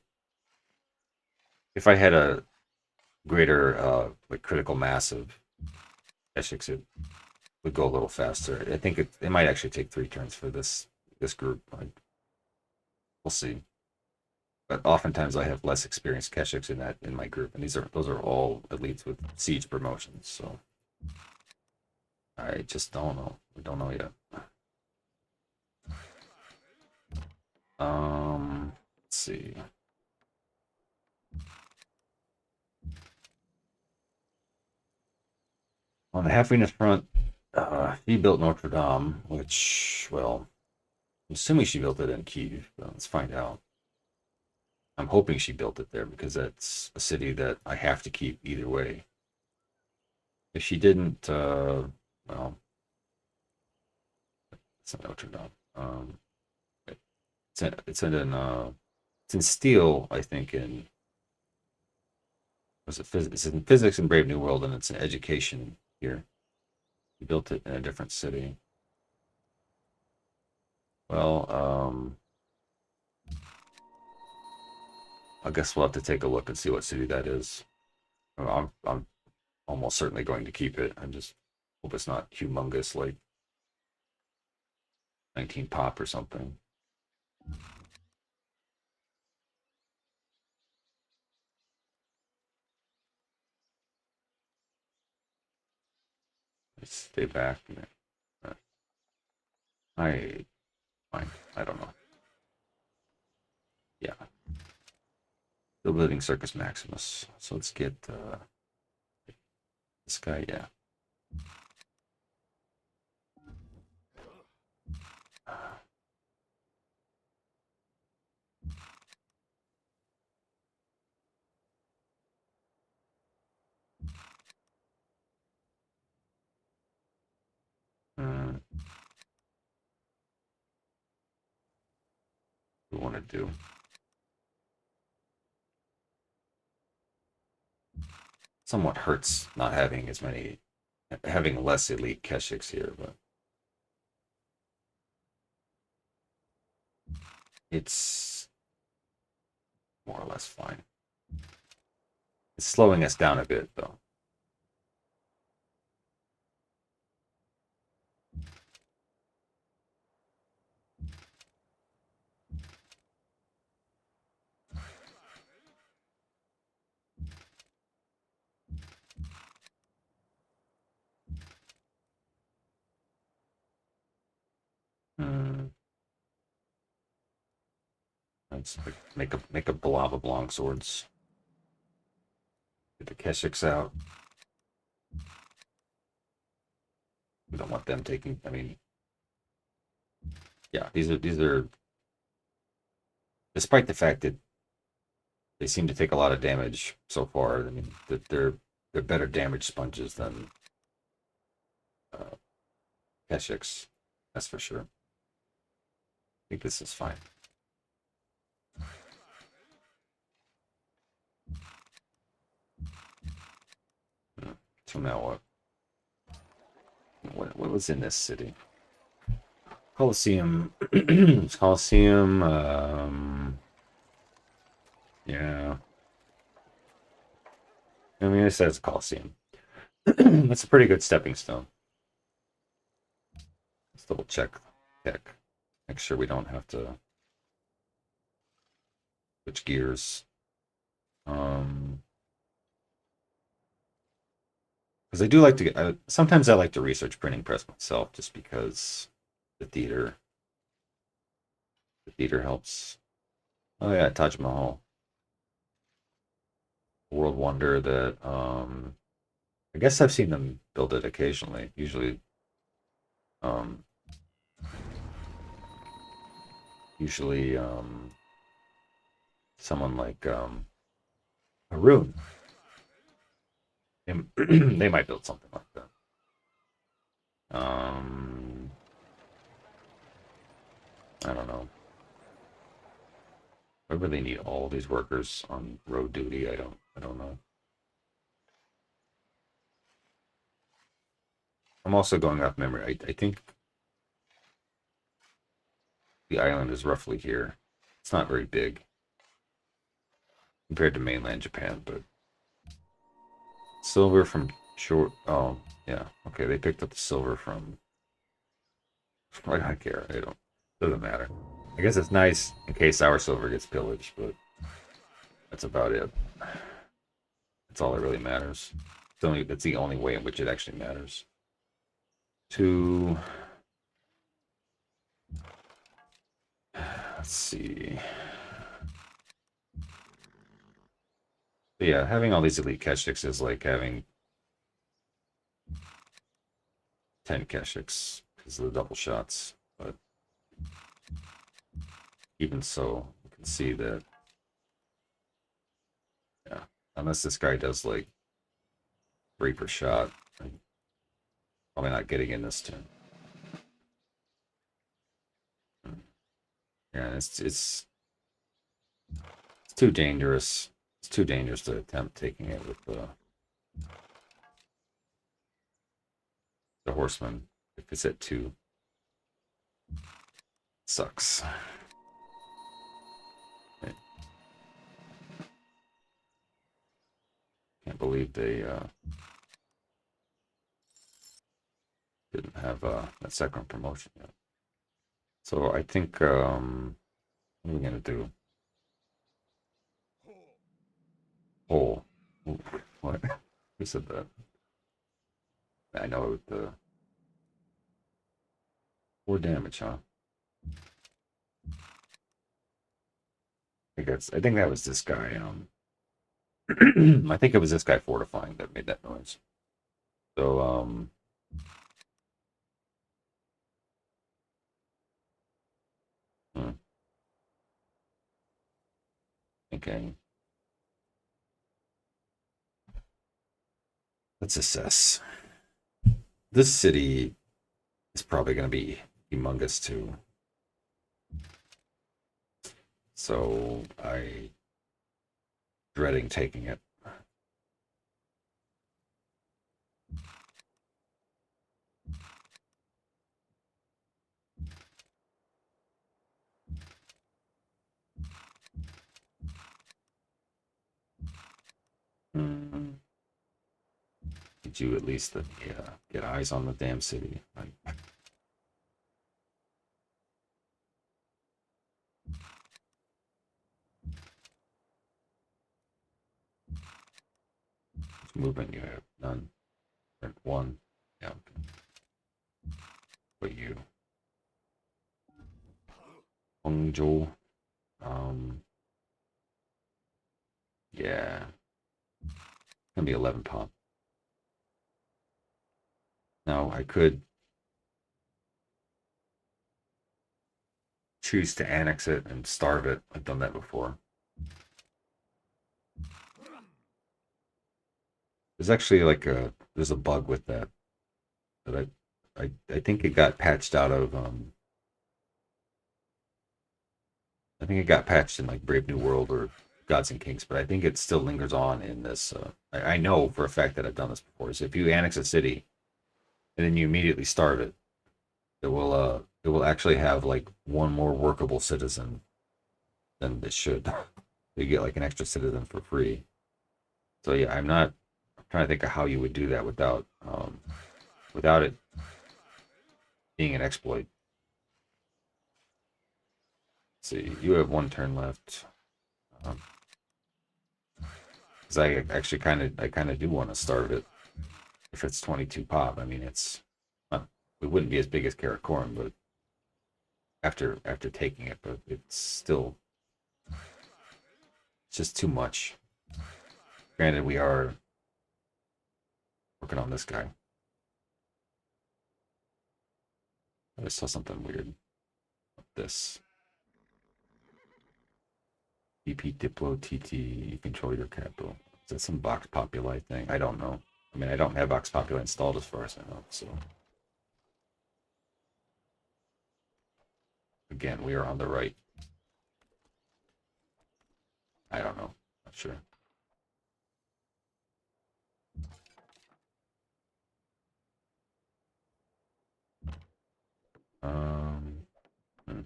If I had a greater like critical mass of Essex, it would go a little faster. I think it might actually take 3 turns for this group. We'll see. But oftentimes I have less experienced Keshiks in my group, and those are all elites with siege promotions. So I just don't know. We don't know yet. Let's see. On the Half Venus front, she built Notre Dame, which, well, I'm assuming she built it in Kiev, but let's find out. I'm hoping she built it there because that's a city that I have to keep either way. If she didn't, well, it's not Notre Dame. It's in steel, I think. It's in physics in Brave New World, and it's in education here. He built it in a different city. Well, I guess we'll have to take a look and see what city that is. I'm almost certainly going to keep it. I just hope it's not humongous, like 19 pop or something. Let's stay back. I fine. I don't know. Yeah. Still building Circus Maximus. So let's get this guy, yeah. want to do. Somewhat hurts not having as many, having less elite Keshiks here, but it's more or less fine. It's slowing us down a bit, though. Hmm. Let's make a blob of longswords. Get the Keshiks out. We don't want them taking. I mean, yeah, these are. Despite the fact that they seem to take a lot of damage so far, I mean, that they're better damage sponges than Keshiks. That's for sure. I think this is fine. So now what? What was in this city? Colosseum. Colosseum. Yeah. I mean, it says Colosseum. That's a pretty good stepping stone. Let's double check. Make sure we don't have to switch gears. Because I do like to get. Sometimes I like to research printing press myself, just because the theater helps. Oh yeah, Taj Mahal, world wonder that I guess I've seen them build it occasionally. Um usually someone like Haroon. They might build something like that. I don't know. I really need all these workers on road duty. I don't know. I'm also going off memory. I think the island is roughly here. It's not very big compared to mainland Japan, but silver from short. Oh, yeah. Okay, they picked up the silver from. I don't care. I don't. Doesn't matter. I guess it's nice in case our silver gets pillaged, but that's about it. That's all that really matters. That's the only way in which it actually matters. To let's see. But yeah, having all these elite Keshiks is like having 10 Keshiks because of the double shots. But even so, you can see that, yeah, unless this guy does like 3 per shot, I'm probably not getting in this turn. Yeah, it's too dangerous. It's too dangerous to attempt taking it with the horseman. If it's at 2, sucks. Right. Can't believe they didn't have that second promotion yet. So I think what are we gonna do? Oh, what? Who said that? I know the 4 damage, huh? I think that was this guy. I think it was this guy fortifying that made that noise. So hmm, okay. Let's assess. This city is probably going to be humongous too. So I dreading taking it. Mm. Did you at least get eyes on the damn city? Like, movement you have none. One. Yeah. But you. Hongzhou. Yeah. Gonna be 11 pop. Now I could choose to annex it and starve it. I've done that before. There's actually like there's a bug with that I think it got patched out of I think it got patched in like Brave New World or Gods and Kings, but I think it still lingers on in this. I know for a fact that I've done this before. So if you annex a city and then you immediately starve it, it will actually have like one more workable citizen than it should. You get like an extra citizen for free. So yeah, I'm trying to think of how you would do that without it being an exploit. Let's see, you have one turn left. Um, because I kind of do want to starve it if it's 22 pop. I mean, it wouldn't be as big as Karakorum, but after taking it, but it's just too much. Granted, we are working on this guy. I saw something weird. This BP Diplo TT control your capital. Is that some Vox Populi thing? I don't know. I mean, I don't have Vox Populi installed as far as I know. So again, we are on the right. I don't know. Not sure. Um, hmm.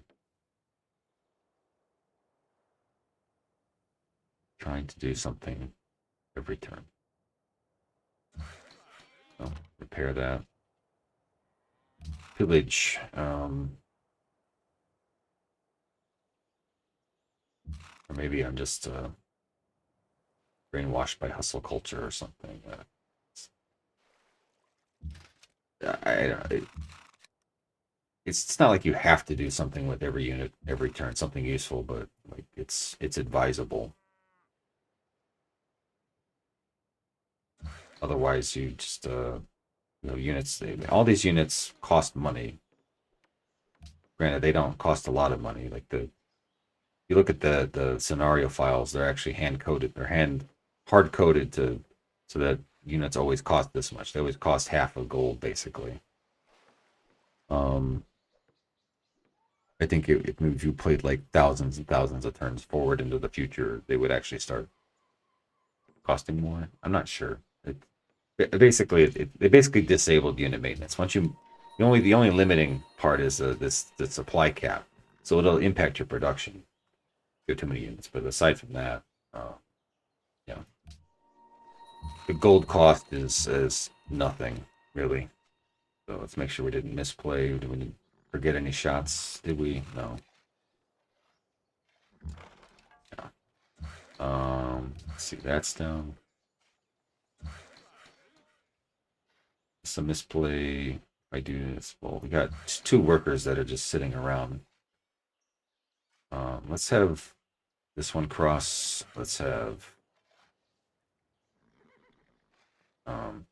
Trying to do something every turn. So repair that. Pillage. Or maybe I'm just brainwashed by hustle culture or something. I don't. It's not like you have to do something with every unit every turn, something useful, but like it's advisable. Otherwise, you just units. All these units cost money. Granted, they don't cost a lot of money. Like you look at the scenario files, they're actually hand coded. They're hard coded to so that units always cost this much. They always cost half of gold, basically. Um, I think if you played like thousands and thousands of turns forward into the future, they would actually start costing more. I'm not sure. They basically disabled unit maintenance. Once you the only limiting part is the supply cap, so it'll impact your production. Go too many units, but aside from that, yeah, the gold cost is nothing really. So let's make sure we didn't misplay. Did we forget any shots? Did we? No. Yeah. Let's see, that's down. Some misplay. I do this. Well, we got two workers that are just sitting around. Let's have this one cross. Um,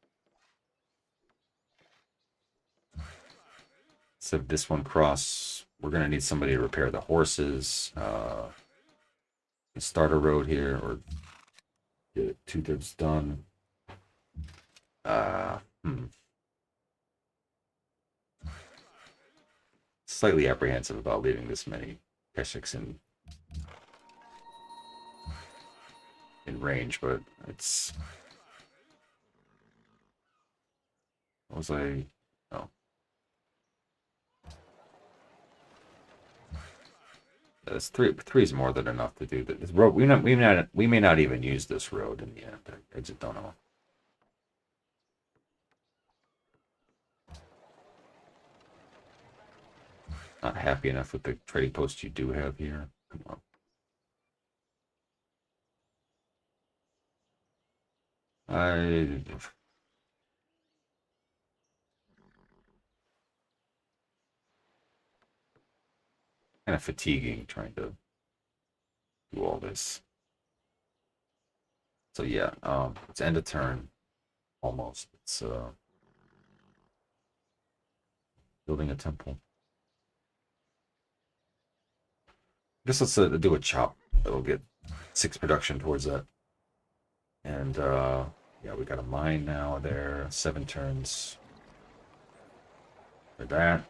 let's have this one cross. We're gonna need somebody to repair the horses. Start a road here or get it 2/3 done. Uh, hmm. Slightly apprehensive about leaving this many Keshiks in in range, but it's... What was I... Oh. It's three is more than enough to do this road. We may not even use this road in the end. I just don't know. Not happy enough with the trading post you do have here. Come on. I kind of fatiguing trying to do all this. So yeah, it's end of turn almost. It's building a temple. I guess let's do a chop. It'll get 6 production towards that. And yeah, we got a mine now there. 7 turns for that.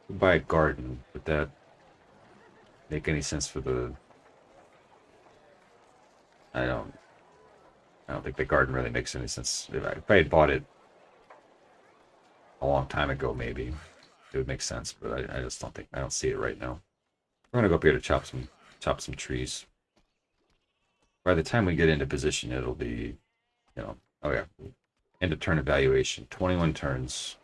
Buy a garden. Would that make any sense for the... I don't think the garden really makes any sense. If I had bought it a long time ago, maybe it would make sense, but I just don't think... I don't see it right now. We're gonna go up here to chop some trees. By the time we get into position, it'll be, you know... Oh yeah, end of turn evaluation. 21 turns.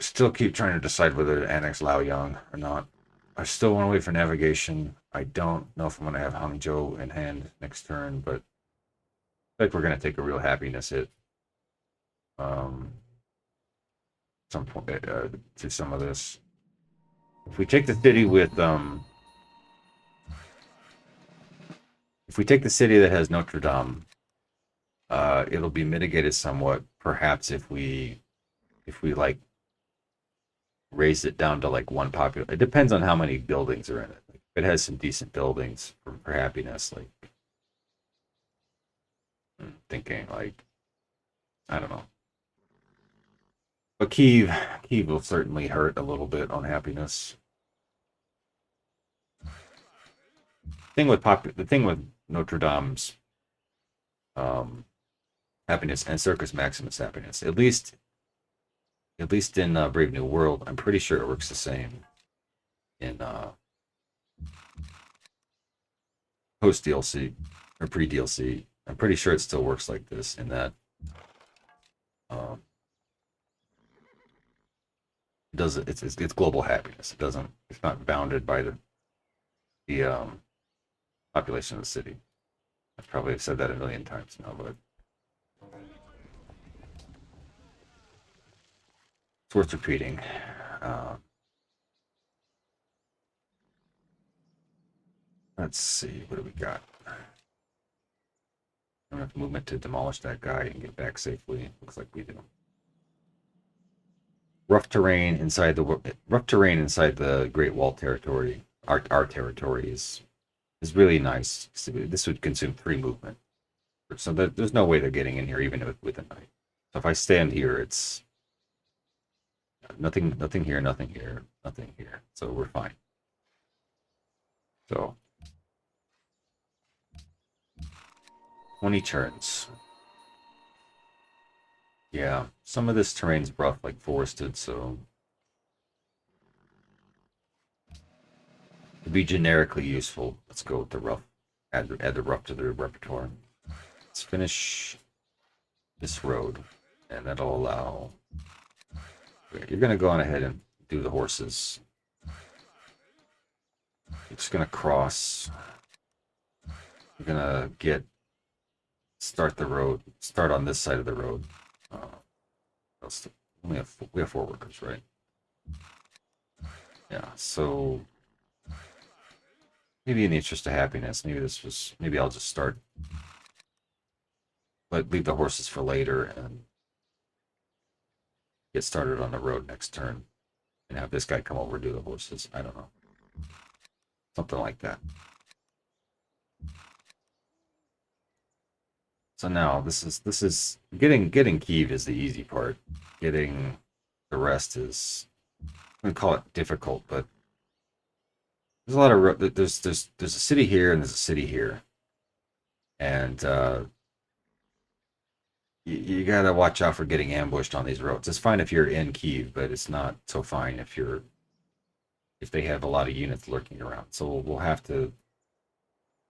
Still keep trying to decide whether to annex Laoyang or not. I still want to wait for navigation. I don't know if I'm going to have Hangzhou in hand next turn, but I feel like we're going to take a real happiness hit. Some point to some of this. If we take the city with if we take the city that has Notre Dame, it'll be mitigated somewhat. Perhaps if we like raise it down to like 1 popular. It depends on how many buildings are in it. Like, if it has some decent buildings for happiness, like I'm thinking like I don't know. But Kiev will certainly hurt a little bit on happiness. The thing with Notre Dame's happiness and Circus Maximus happiness, at least in Brave New World, I'm pretty sure it works the same in post DLC or pre DLC. I'm pretty sure it still works like this in that it doesn't. It's global happiness. It's not bounded by the population of the city. I probably have said that a million times now, but it's worth repeating. Let's see, what do we got? Enough movement to demolish that guy and get back safely. Looks like we do. Rough terrain inside the Great Wall territory. Our territory is really nice. This would consume 3 movement, so there's no way they're getting in here even with a knight. So if I stand here, it's nothing here, nothing here, nothing here. So we're fine. So 20 turns. Yeah, some of this terrain's rough, like forested, so to be generically useful, let's go with the rough. Add the rough to the repertoire. Let's finish this road, and that'll allow... You're going to go on ahead and do the horses. You're just going to cross. You're going to start the road. Start on this side of the road. We have 4 workers, right? Yeah, so maybe in the interest of happiness, maybe I'll just start, leave the horses for later and get started on the road next turn and have this guy come over and do the horses. I don't know. Something like that. So now this is getting Kyiv is the easy part. Getting the rest is, I'm gonna call it difficult, but there's a lot of there's a city here and there's a city here, and you gotta watch out for getting ambushed on these roads. It's fine if you're in Kyiv, but it's not so fine if they have a lot of units lurking around. So we'll have to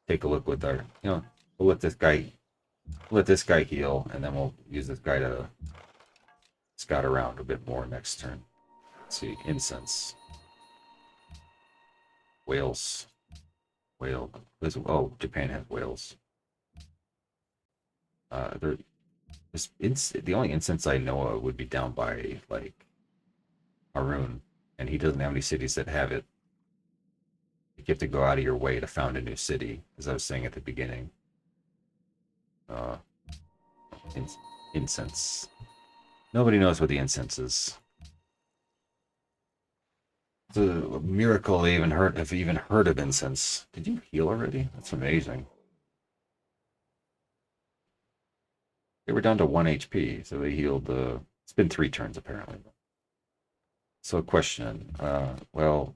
take a look with our, we'll let this guy heal, and then we'll use this guy to scout around a bit more next turn. Let's see, incense, whales, whale. Oh, Japan has whales. There, the only instance I know of would be down by like Harun, and he doesn't have any cities that have it. You have to go out of your way to found a new city, as I was saying at the beginning. Uh, incense. Nobody knows what the incense is. It's a miracle they have even heard of incense. Did you heal already? That's amazing. They were down to 1 HP, so they healed. It's been 3 turns apparently. So, question. Well,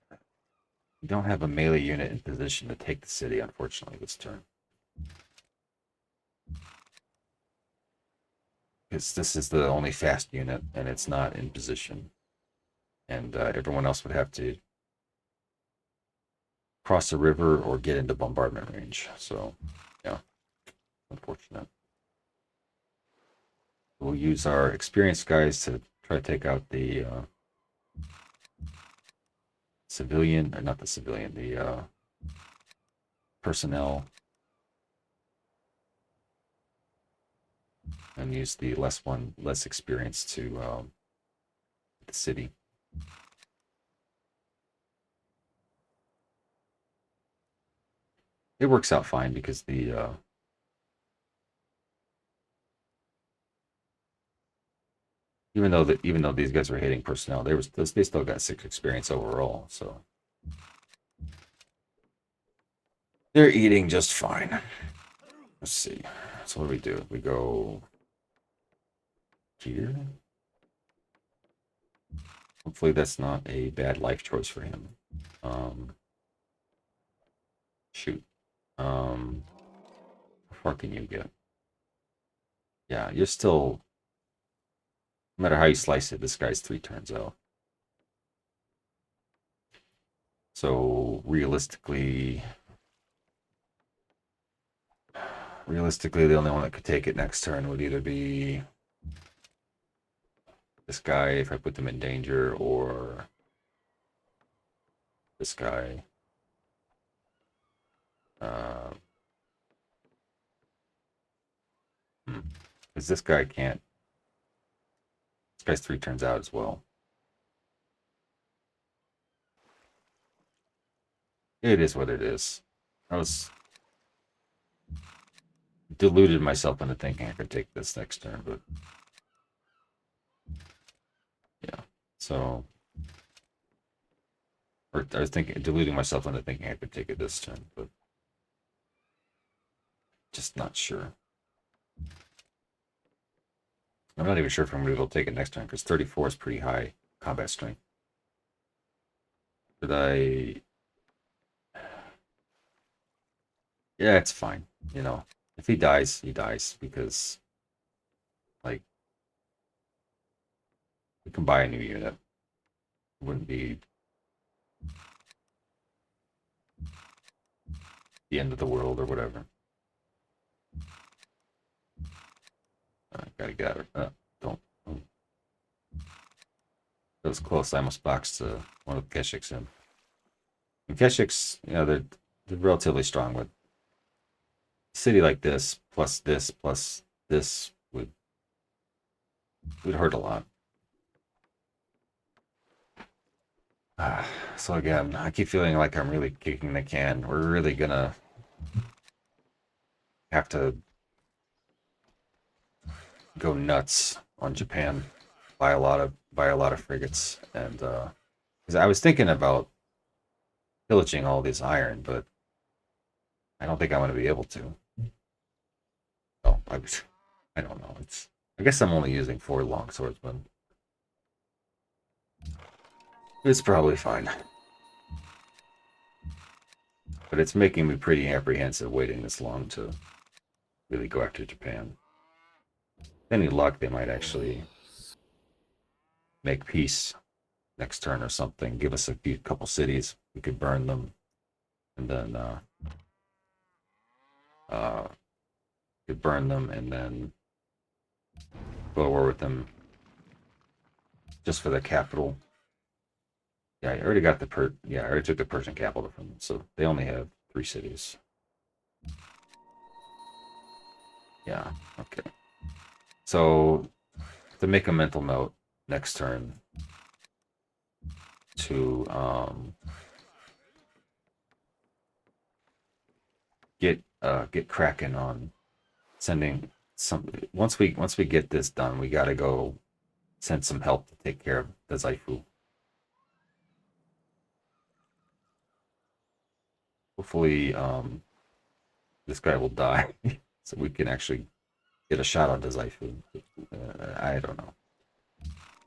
we don't have a melee unit in position to take the city, unfortunately, this turn. Because this is the only fast unit, and it's not in position. And everyone else would have to cross the river or get into bombardment range. So, yeah, unfortunate. We'll use our experienced guys to try to take out the civilian, or not the civilian, the personnel, and use the less experienced to the city. It works out fine because the even though these guys were hitting personnel, they still got 6 experience overall, so they're eating just fine. Let's see. So what do we do? We go here. Hopefully that's not a bad life choice for him. Shoot. How far can you get? Yeah, you're still, no matter how you slice it, this guy's 3 turns out. So realistically, the only one that could take it next turn would either be this guy if I put them in danger, or this guy. Because this guy can't. This guy's 3 turns out as well. It is what it is. I was deluded myself into thinking I could take this next turn, but yeah. So, or I was deluding myself into thinking I could take it this turn, but just not sure. I'm not even sure if I'm going to be able to take it next turn because 34 is pretty high combat strength. But yeah, it's fine. If he dies, he dies because, like, we can buy a new unit. It wouldn't be the end of the world or whatever. Gotta get out of don't. That was close. I almost boxed one of the Keshiks in. And Keshiks, they're relatively strong, but a city like this plus this would hurt a lot. So again, I keep feeling like I'm really kicking the can. We're really gonna have to go nuts on Japan, buy a lot of frigates, and because I was thinking about pillaging all this iron, but I don't think I'm going to be able to. I don't know. I guess I'm only using 4 long swordsmen. It's probably fine. But it's making me pretty apprehensive waiting this long to really go after Japan. Any luck, they might actually make peace next turn or something. Give us a couple cities. We could burn them, and then could burn them, and then go to war with them just for the capital. Yeah, I already got the Yeah, I already took the Persian capital from them, so they only have 3 cities. Yeah, okay. So to make a mental note next turn to get cracking on sending some once we get this done, we gotta go send some help to take care of the Zaifu. Hopefully this guy will die so we can actually get a shot on the Zaifu. I don't know.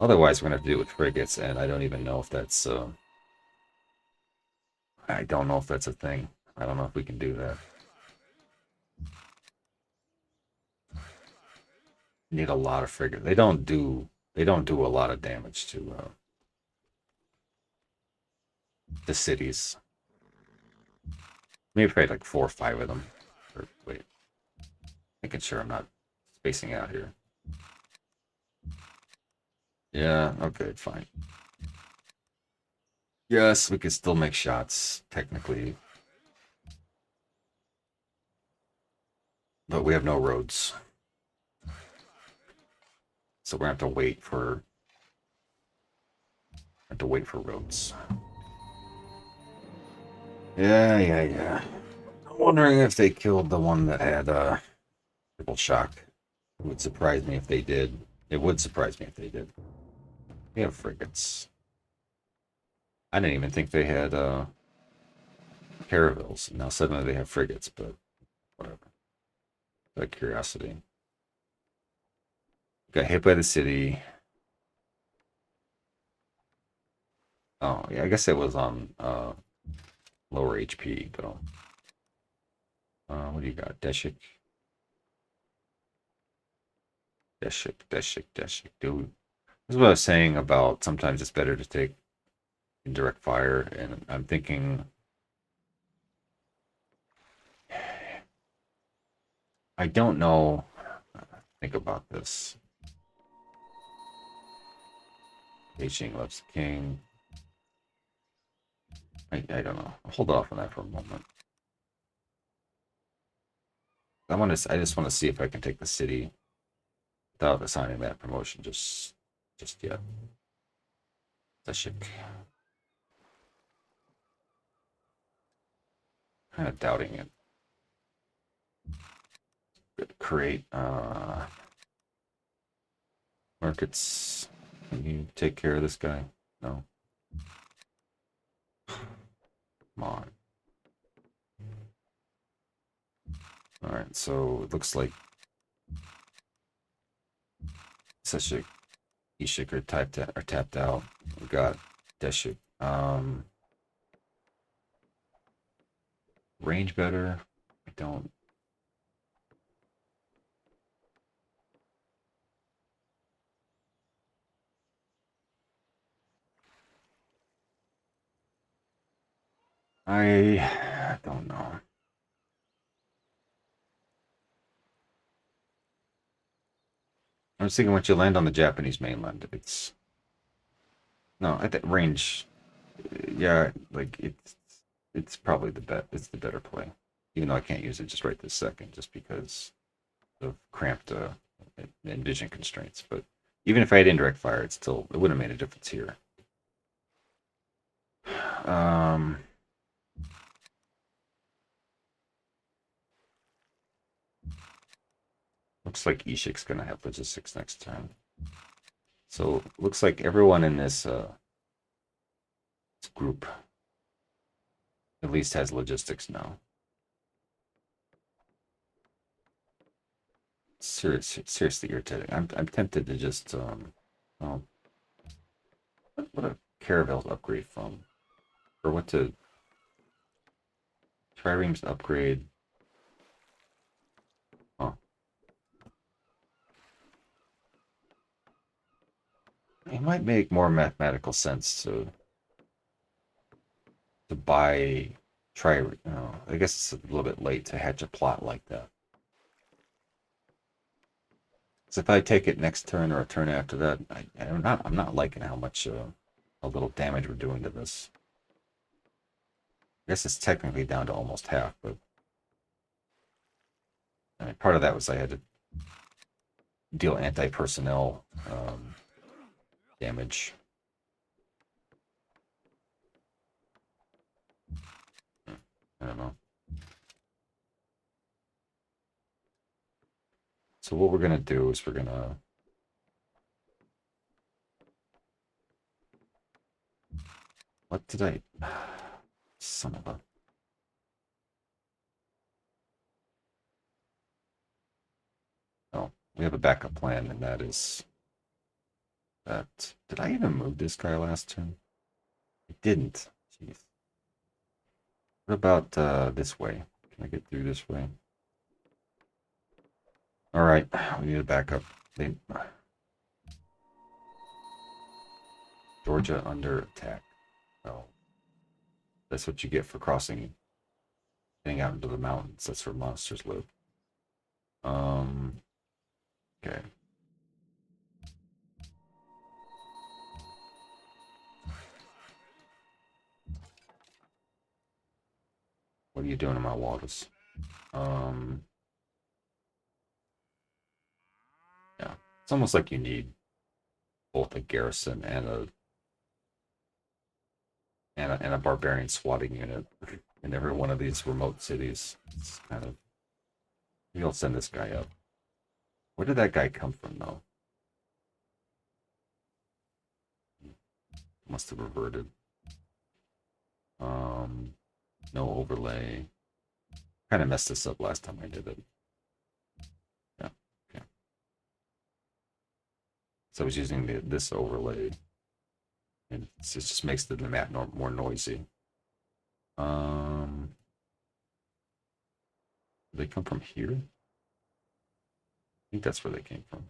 Otherwise, we're gonna have to do it with frigates, and I don't even know if that's. I don't know if that's a thing. I don't know if we can do that. Need a lot of frigates. They don't do. They don't do a lot of damage to the cities. Maybe if I had like 4 or 5 of them. Or wait, making sure I'm not spacing out here. Yeah. Okay. Fine. Yes, we could still make shots technically, but we have no roads. So we're gonna have to wait for roads. Yeah. I'm wondering if they killed the one that had triple shock. It would surprise me if they did. It would surprise me if they did. We have frigates. I didn't even think they had caravels. Now suddenly they have frigates, but whatever. Out of curiosity. Got hit by the city. Oh, yeah, I guess it was on lower HP, but what do you got? Deshik. Deshik. Dude. This is what I was saying about sometimes it's better to take indirect fire, and I'm thinking I don't know. Think about this. Beijing loves the king. I don't know. I'll hold off on that for a moment. I just want to see if I can take the city without assigning that promotion just yet. Deshik. Kind of doubting it. Create markets. Can you take care of this guy? No. Come on. All right, so it looks like Seshik, Ishik are tapped out. We got Deshik. Range better. I don't. I don't know. I was thinking once you land on the Japanese mainland, it's no at that range. Yeah, like it's probably it's the better play, even though I can't use it just right this second, just because of cramped and vision constraints. But even if I had indirect fire, it wouldn't have made a difference here. Um, looks like Ishik's gonna have logistics next turn. So looks like everyone in this group at least has logistics now. seriously irritating. I'm tempted to just oh, what a Caravel's upgrade from, or what to Trireme's upgrade. Oh, it might make more mathematical sense to buy Trireme. Oh, I guess it's a little bit late to hatch a plot like that. So if I take it next turn or a turn after that, I'm not liking how much a little damage we're doing to this. I guess it's technically down to almost half, but I mean, part of that was I had to deal anti-personnel damage. I don't know. So what we're gonna do is we're gonna what did I son of a oh, we have a backup plan, and that is that did I even move this guy last turn? I didn't. Jeez. What about this way? Can I get through this way? All right, we need a backup. They, Georgia under attack. Oh, that's what you get for crossing, getting out into the mountains. That's where monsters live. Okay. What are you doing in my waters? Um, yeah, it's almost like you need both a garrison and a barbarian swatting unit in every one of these remote cities. It's kind of maybe I'll send this guy up. Where did that guy come from, though? Must have reverted. Um, no overlay. Kind of messed this up last time I did it. Yeah. Okay. So I was using this overlay, and it just makes the map more noisy. Do they come from here? I think that's where they came from.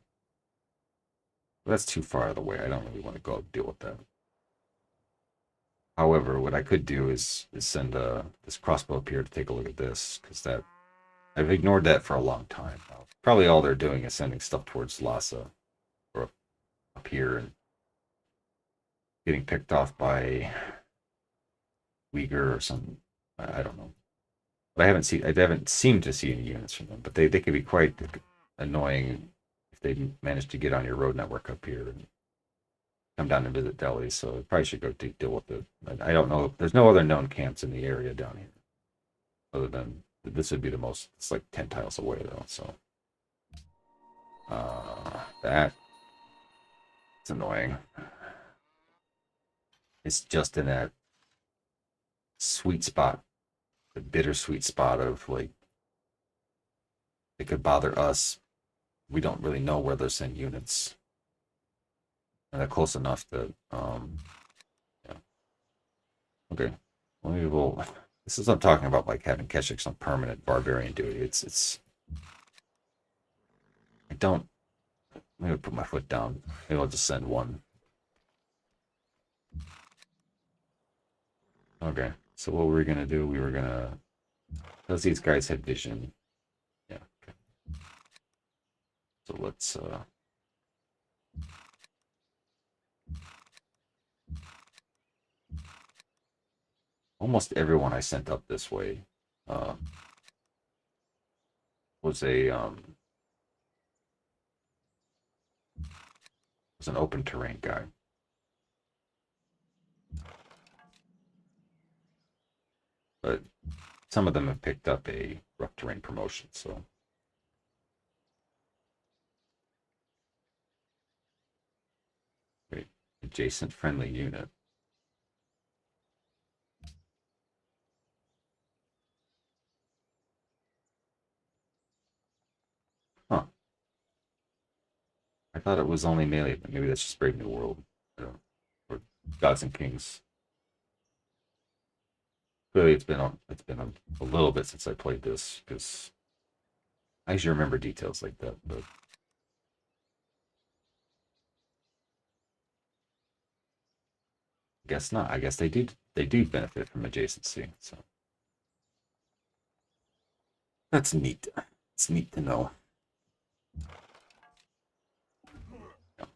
But that's too far out of the way. I don't really want to go deal with that. However, what I could do is send this crossbow up here to take a look at this, because that I've ignored that for a long time now. Probably all they're doing is sending stuff towards Lhasa or up here and getting picked off by Uyghur or something. I don't know. But I haven't seemed to see any units from them. But they could be quite annoying if they manage to get on your road network up here and come down and visit Delhi. So I probably should go deal with it. I don't know. There's no other known camps in the area down here, other than this would be the most. It's like 10 tiles away though. So that's annoying. It's just in that sweet spot, the bittersweet spot of like it could bother us. We don't really know where they're sending units, and they're close enough that yeah. Okay, well, maybe we'll. This is what I'm talking about, like having Keshiks on permanent barbarian duty. It's. I don't. Maybe I'll put my foot down. Maybe I'll just send one. Okay, so what were we gonna do? We were gonna. Because these guys had vision. Yeah. Okay. So let's. Almost everyone I sent up this way uh, was a was an open terrain guy. But some of them have picked up a rough terrain promotion, so wait, adjacent friendly unit. Huh. thought it was only melee, but maybe that's just Brave New World. Or Gods and Kings. Clearly, it's been a little bit since I played this because I usually remember details like that, but I guess not. I guess they do benefit from adjacency. So that's neat. It's neat to know. Yeah.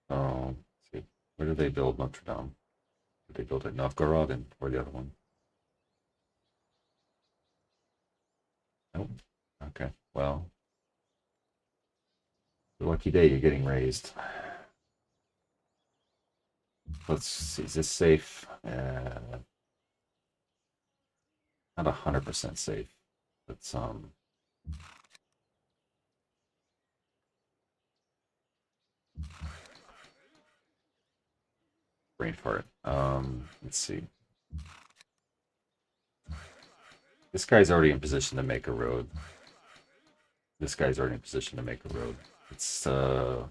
Let's see. Where did they build Notre Dame? Did they build it in Novgorod and or the other one? Nope. Okay. Well, lucky day you're getting raised. Let's see. Is this safe? Not 100% safe. Let's brain fart. Let's see. This guy's already in position to make a road. This guy's already in position to make a road. It's yeah,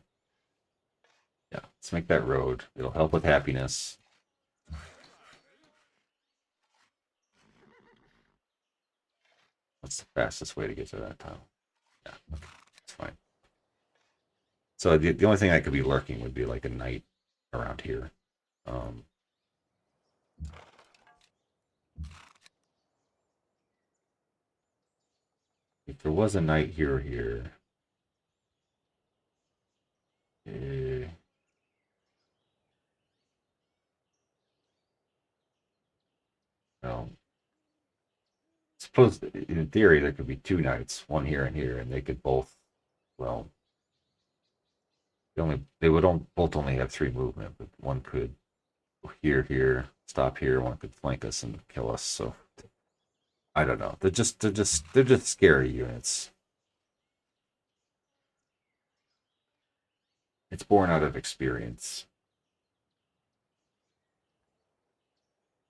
let's make that road. It'll help with happiness. What's the fastest way to get to that tile? Yeah, okay, that's fine. So the only thing that could be lurking would be like a knight around here. Um, if there was a knight here or here, eh, well, suppose in theory there could be two knights, one here and here, and they could both, well, they would both only have 3 movement, but one could go here, stop here, one could flank us and kill us. So I don't know. They're just scary units. It's born out of experience.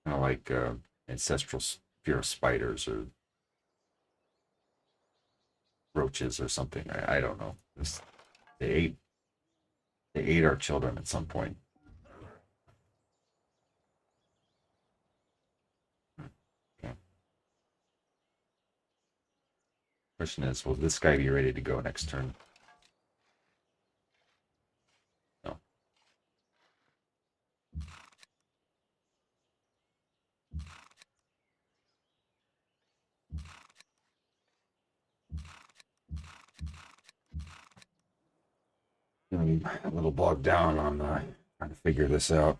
Kind of like ancestral fear of spiders or roaches or something. I don't know. They ate they ate our children at some point. Okay. Question is, will this guy be ready to go next turn? No. I'm a little bogged down on trying to figure this out.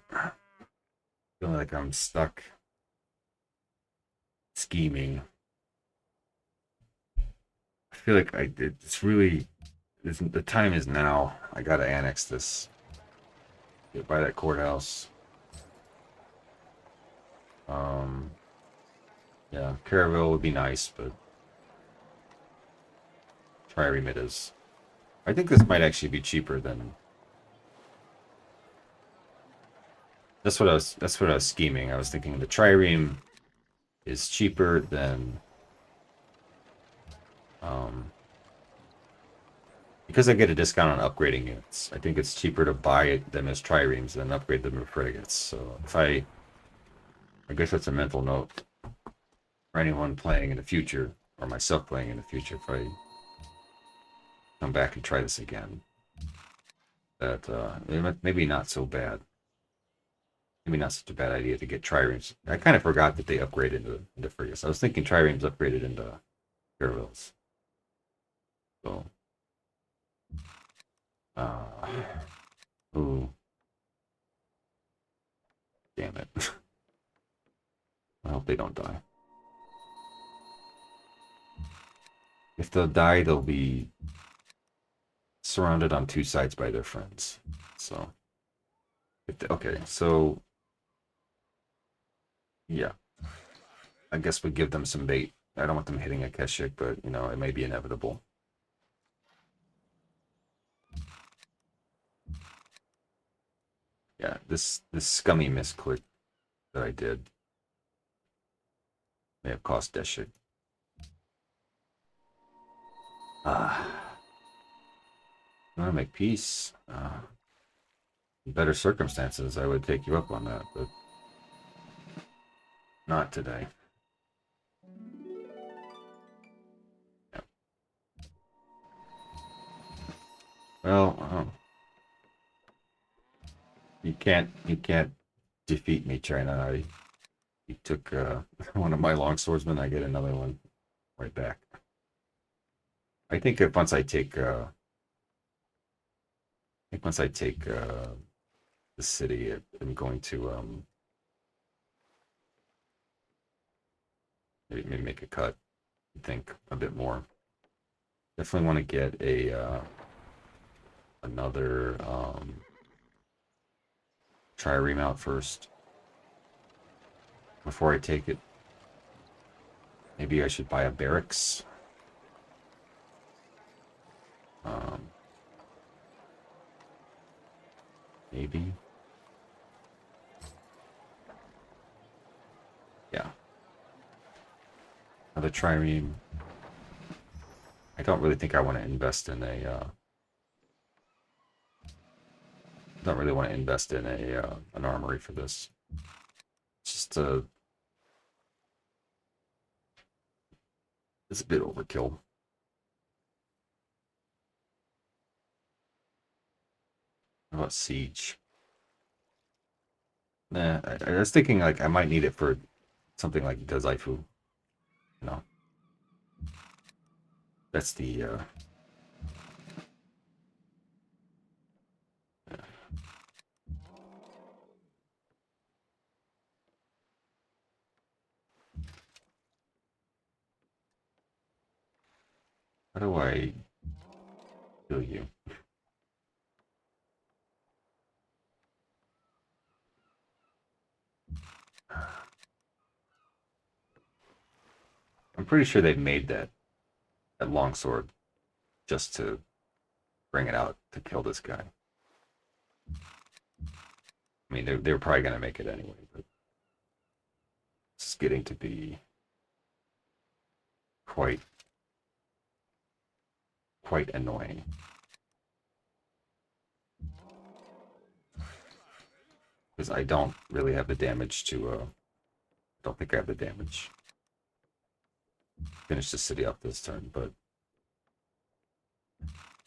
Feeling like I'm stuck scheming. I feel like the time is now. I gotta annex this. Get by that courthouse. Um, yeah, Caraville would be nice, but Trireme it is. I think this might actually be cheaper than. That's what I was scheming. I was thinking the Trireme is cheaper than because I get a discount on upgrading units. I think it's cheaper to buy them as triremes than upgrade them as frigates. So I guess that's a mental note for anyone playing in the future, or myself playing in the future. If I come back and try this again, that maybe not so bad. Maybe not such a bad idea to get triremes. I kind of forgot that they upgraded into frigates. I was thinking triremes upgraded into caravilles. So, uh, ooh, damn it. I hope they don't die. If they'll die, they'll be surrounded on 2 sides by their friends. So, okay, so yeah, I guess we give them some bait. I don't want them hitting a Keshik, but it may be inevitable. Yeah, this scummy misclick that I did may have cost Deshik. You want to make peace? In better circumstances, I would take you up on that, but not today. Yeah. Well, you can't defeat me, China. You took one of my long swordsmen. I get another one right back. I think if once I take, the city, I'm going to maybe make a cut. Think a bit more. Definitely want to get a another trireme out first before I take it. Maybe I should buy a barracks. Maybe. Yeah. Another trireme. I don't really think I want to invest in a. Don't really want to invest in a an armory for this. Just it's a bit overkill. How about siege? Nah, I was thinking like I might need it for something like Dazaifu. You know, that's the. How do I kill you? I'm pretty sure they made that longsword just to bring it out to kill this guy. I mean, they're probably gonna make it anyway, but it's getting to be quite annoying. Because I don't really have the damage to. Don't think I have the damage. Finish the city off this turn, but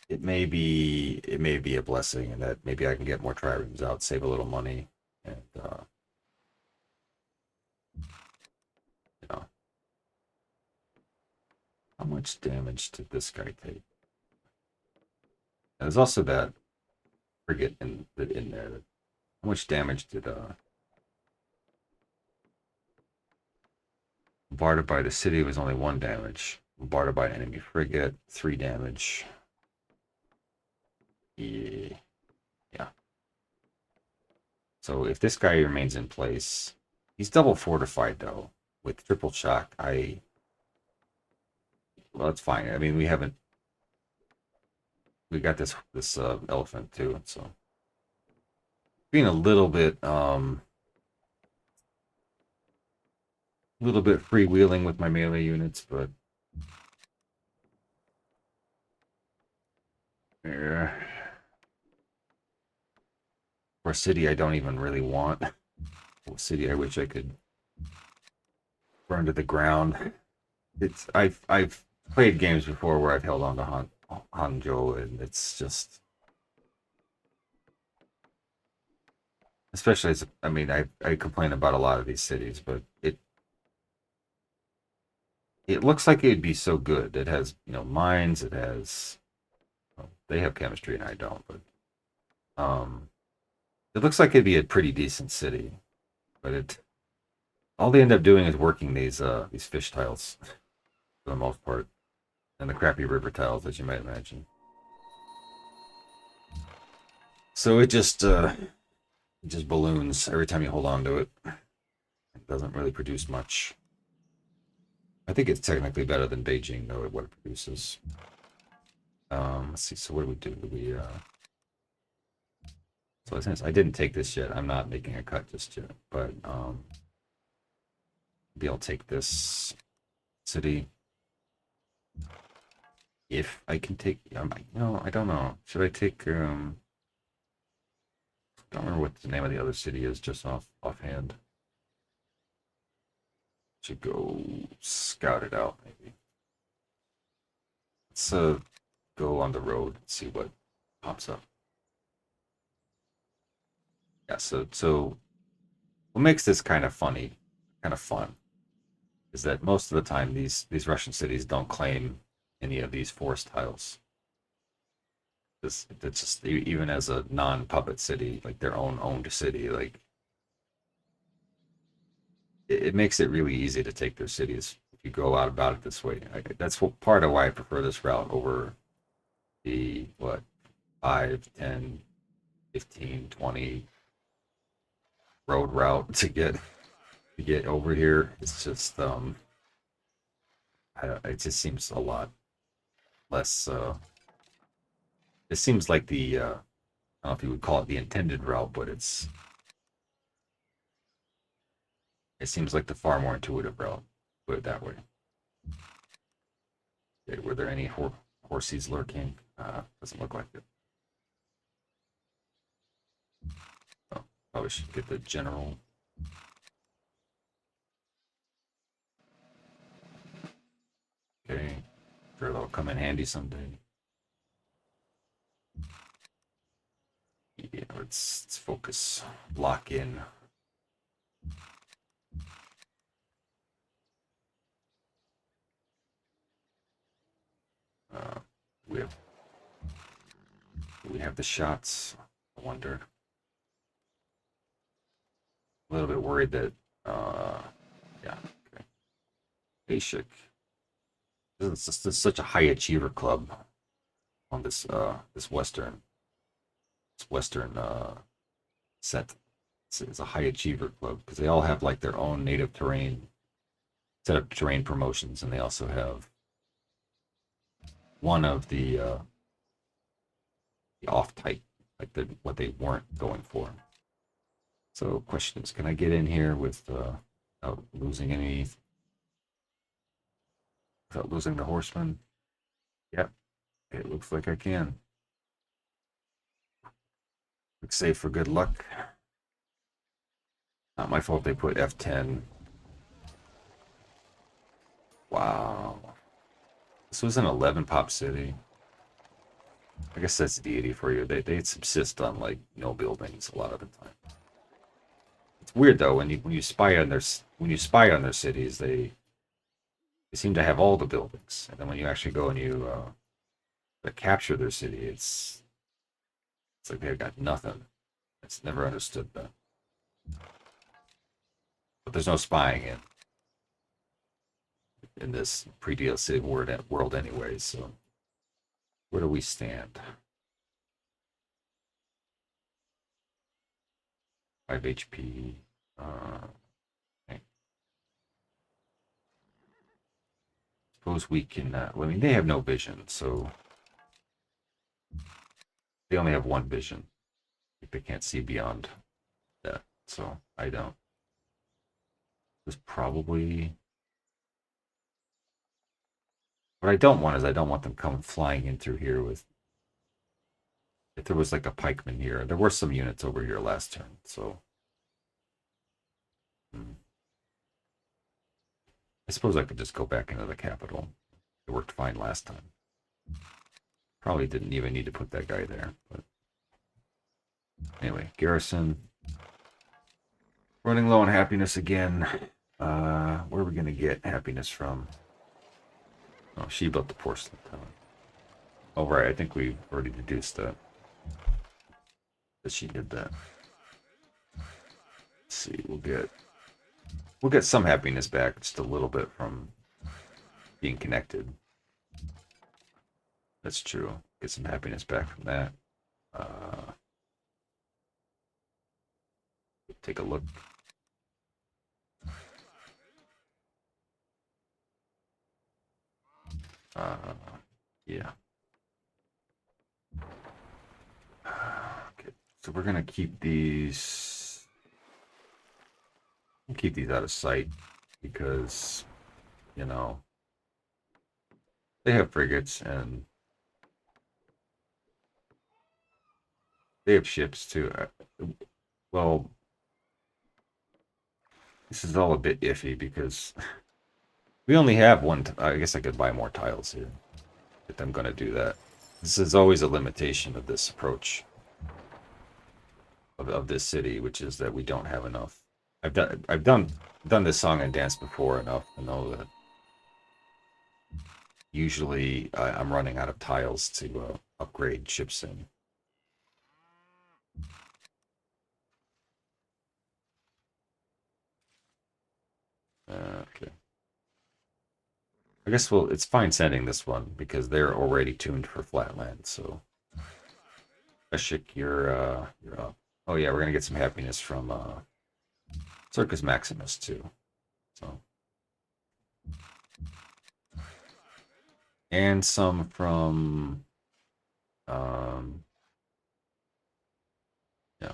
it may be a blessing, and that maybe I can get more triremes out, save a little money, and you know, how much damage did this guy take? And there's also that frigate in there. How much damage did bombarded by the city was only 1 damage. Bombarded by an enemy frigate, 3 damage. Yeah. Yeah. So if this guy remains in place, he's double fortified though. With triple shock, well, that's fine. I mean, we got this elephant too, so being a little bit freewheeling with my melee units, but yeah. For a city I don't even really want. A city I wish I could burn to the ground. I've played games before where I've held on to Hangzhou, and it's just, especially as I mean I complain about a lot of these cities, but it looks like it'd be so good. It has mines. It has, well, they have chemistry and I don't, but it looks like it'd be a pretty decent city. But all they end up doing is working these fish tiles for the most part, and the crappy river tiles, as you might imagine. So it just balloons every time you hold on to it. It doesn't really produce much. I think it's technically better than Beijing, though, at what it produces. Let's see. So what do we do? So since I didn't take this yet, I'm not making a cut just yet. But maybe I'll take this city. If I can take, I don't know. Should I take? Don't remember what the name of the other city is just offhand. Should go scout it out maybe. Let's go on the road and see what pops up. Yeah, so what makes this kind of funny, kind of fun, is that most of the time these Russian cities don't claim any of these forest tiles. It's just even as a non-puppet city, like their own owned city, like it makes it really easy to take their cities if you go out about it this way. That's what part of why I prefer this route over the what 5, 10, 15, 20 road route to get over here. It's just it just seems a lot less. It seems like the I don't know if you would call it the intended route, but it seems like the far more intuitive route. Put it that way. Okay, were there any horsies lurking? Doesn't look like it. Oh, probably should get the general. Okay, sure that'll come in handy someday. Yeah, let's focus, lock in. Uh, we have we have the shots. I wonder. A little bit worried that yeah. Okay. Basic. This is such a high achiever club on this Western set. It's a high achiever club because they all have like their own native terrain set of terrain promotions, and they also have one of the off type, like what they weren't going for. So, question is, can I get in here without losing any, without losing the horseman? Yep, it looks like I can. Quick save for good luck. Not my fault they put F10. Wow. This was an 11 pop city. I guess that's deity for you. They subsist on like no buildings a lot of the time. It's weird though when you spy on their cities, they seem to have all the buildings, and then when you actually go and you capture their city, it's like they've got nothing. It's never understood that. But there's no spying in this pre-DLC world anyway. So where do we stand? 5 HP. Okay. Suppose we can. Well, I mean, they have no vision, so they only have one vision. They can't see beyond that. So I don't. This probably. What I don't want is I don't want them coming flying in through here with. If there was like a pikeman here, there were some units over here last turn, so. I suppose I could just go back into the capital. It worked fine last time. Probably didn't even need to put that guy there, but anyway, garrison. Running low on happiness again. Where are we gonna get happiness from? Oh, she built the porcelain town. Oh right, I think we've already deduced that she did that. Let's see, we'll get some happiness back, just a little bit from being connected. That's true. Get some happiness back from that. Take a look. Yeah. Okay, so we're gonna keep these. Keep these out of sight because, you know, They have frigates and they have ships too. Well, this is all a bit iffy because we only have one. I guess I could buy more tiles here, but I'm going to do that. This is always a limitation of this approach of this city, which is that we don't have enough. I've done this song and dance before enough to know that usually I'm running out of tiles to upgrade ships in. Okay. I guess well, it's fine sending this one because they're already tuned for flatland. So, Eshik, you're up. Oh yeah, we're gonna get some happiness from Circus Maximus too. So, and some from yeah,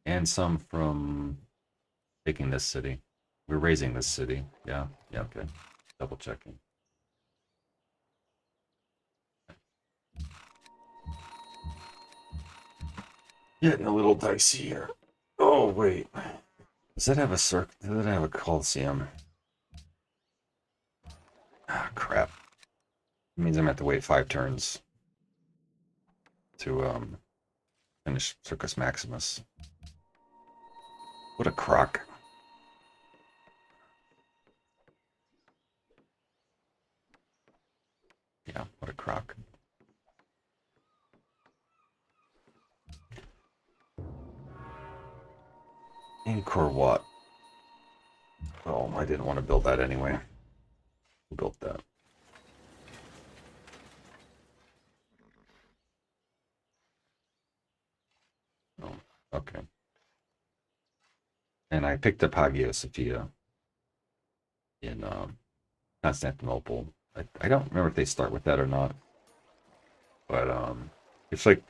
and some from taking this city. We're raising this city. Yeah, yeah, okay. Double checking. Getting a little dicey here. Oh wait, does that have a circ? Does that have a coliseum? Ah, crap. It means I'm gonna have to wait 5 turns to finish Circus Maximus. What a crock. Yeah, what a crock. Angkor Wat. Oh, I didn't want to build that anyway. Who built that? Oh, okay. And I picked up Hagia Sophia in Constantinople. I don't remember if they start with that or not, but it's like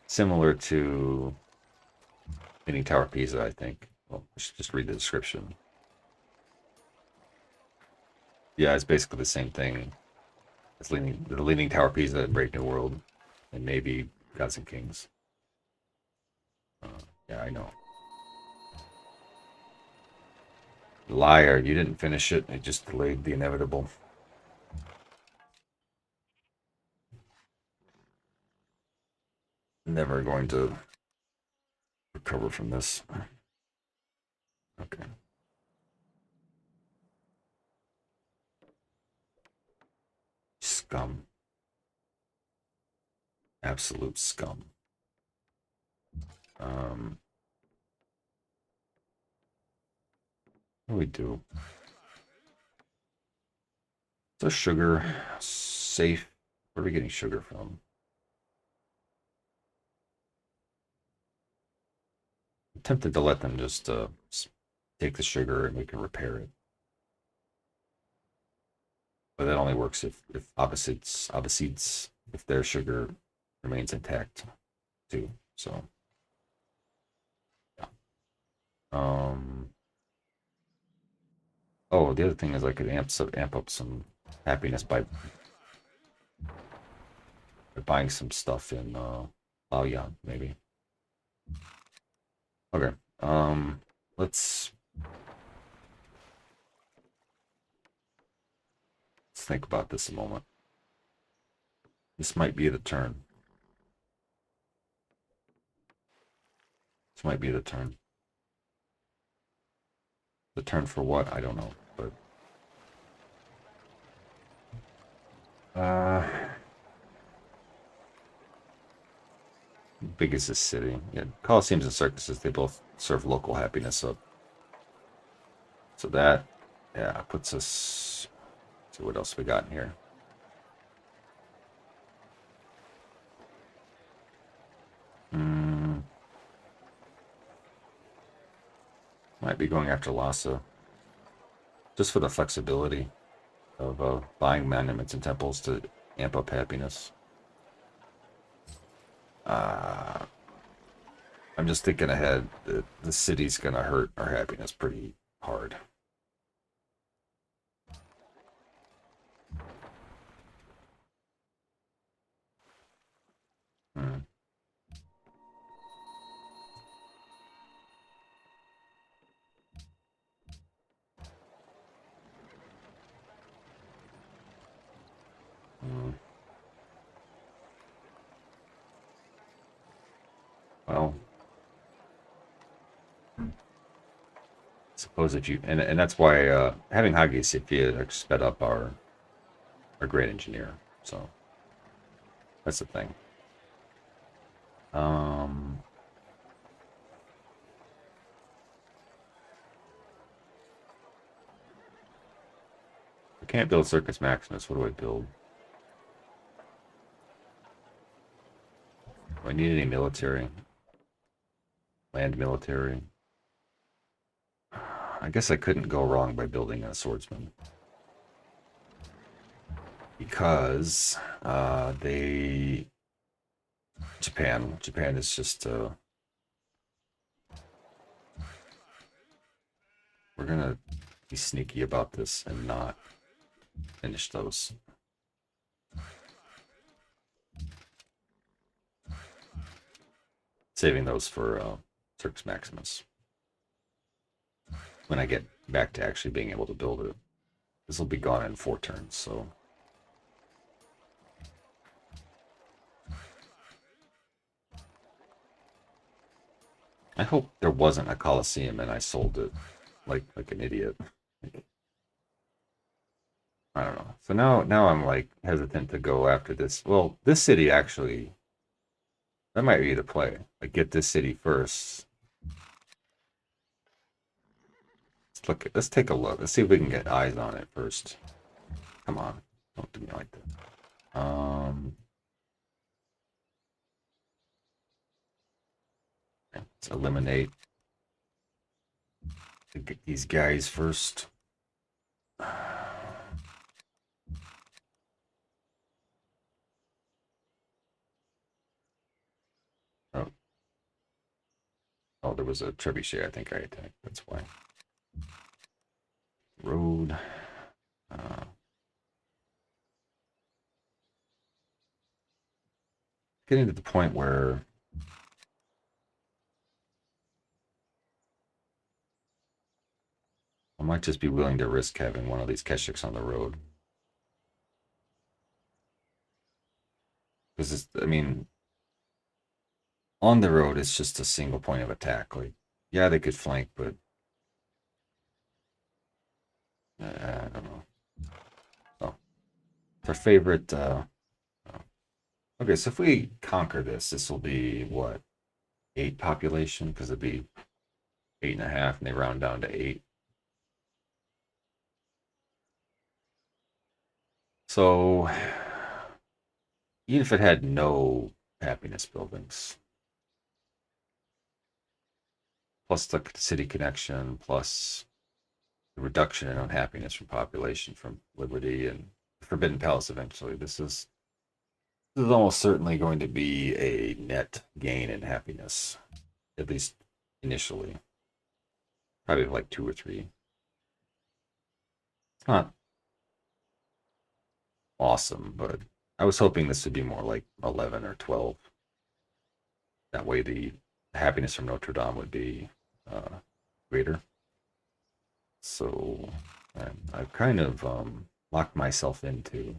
similar to Leaning Tower Pisa, I think. Well, I should just read the description. Yeah, it's basically the same thing as the Leaning Tower Pisa in Brave New World, and maybe Gods and Kings. Yeah, I know. Liar, you didn't finish it. It just delayed the inevitable. Never going to recover from this. Okay. Scum. Absolute scum. What do we do? So sugar safe. Where are we getting sugar from? I'm tempted to let them just take the sugar and we can repair it. But that only works if Abbasids, if their sugar remains intact too. So yeah. Oh, the other thing is I could amp up some happiness by buying some stuff in Laoyan, maybe. Okay. Let's think about this a moment. This might be the turn. This might be the turn. The turn for what? I don't know, but how big is this city? Yeah, Colosseums and circuses, they both serve local happiness up. So that, yeah, puts us. See what else we got in here. Might be going after Lhasa, just for the flexibility of buying monuments and temples to amp up happiness. I'm just thinking ahead. The city's gonna hurt our happiness pretty hard. Suppose if you and that's why having Hage Sophia sped up our great engineer. So that's the thing. Um, I can't build Circus Maximus. What do I build? Do I need any military? Land military? I guess I couldn't go wrong by building a swordsman. Because Japan is just we're gonna be sneaky about this and not finish those. Saving those for Circus Maximus. When I get back to actually being able to build it. This will be gone in 4 turns, so. I hope there wasn't a Coliseum and I sold it like an idiot. I don't know. So now I'm like hesitant to go after this. Well, this city actually that might be the play. Like get this city first. Let's take a look. Let's see if we can get eyes on it first. Come on. Don't do me like that. Let's eliminate these guys first. Oh, there was a trebuchet. I think I attacked. That's why. Road. Getting to the point where I might just be willing to risk having one of these Keshiks on the road. Because I mean, on the road, it's just a single point of attack. Like, yeah, they could flank, but I don't know. So, it's our favorite. Okay, so if we conquer this will be what 8 population because it'd be 8.5, and they round down to 8. So, even if it had no happiness buildings, plus the city connection, plus the reduction in unhappiness from population from Liberty and Forbidden Palace eventually, this is almost certainly going to be a net gain in happiness, at least initially. Probably like 2 or 3. It's not awesome, but I was hoping this would be more like 11 or 12. That way, the happiness from Notre Dame would be greater. So I've kind of locked myself into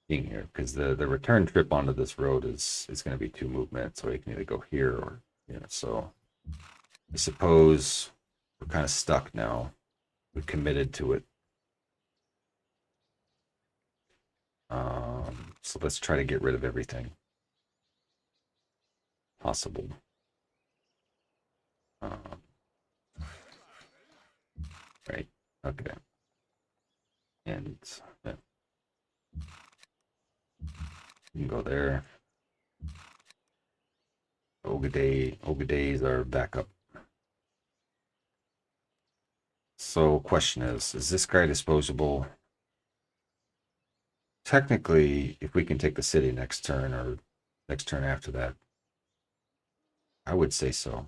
being here because the return trip onto this road is going to be 2 movements, so you can either go here or here. So I suppose we're kind of stuck now. We've committed to it. So let's try to get rid of everything possible. Right. Okay. And yeah. You can go there. Ogaday are backup. So question is this guy disposable? Technically, if we can take the city next turn or next turn after that, I would say so.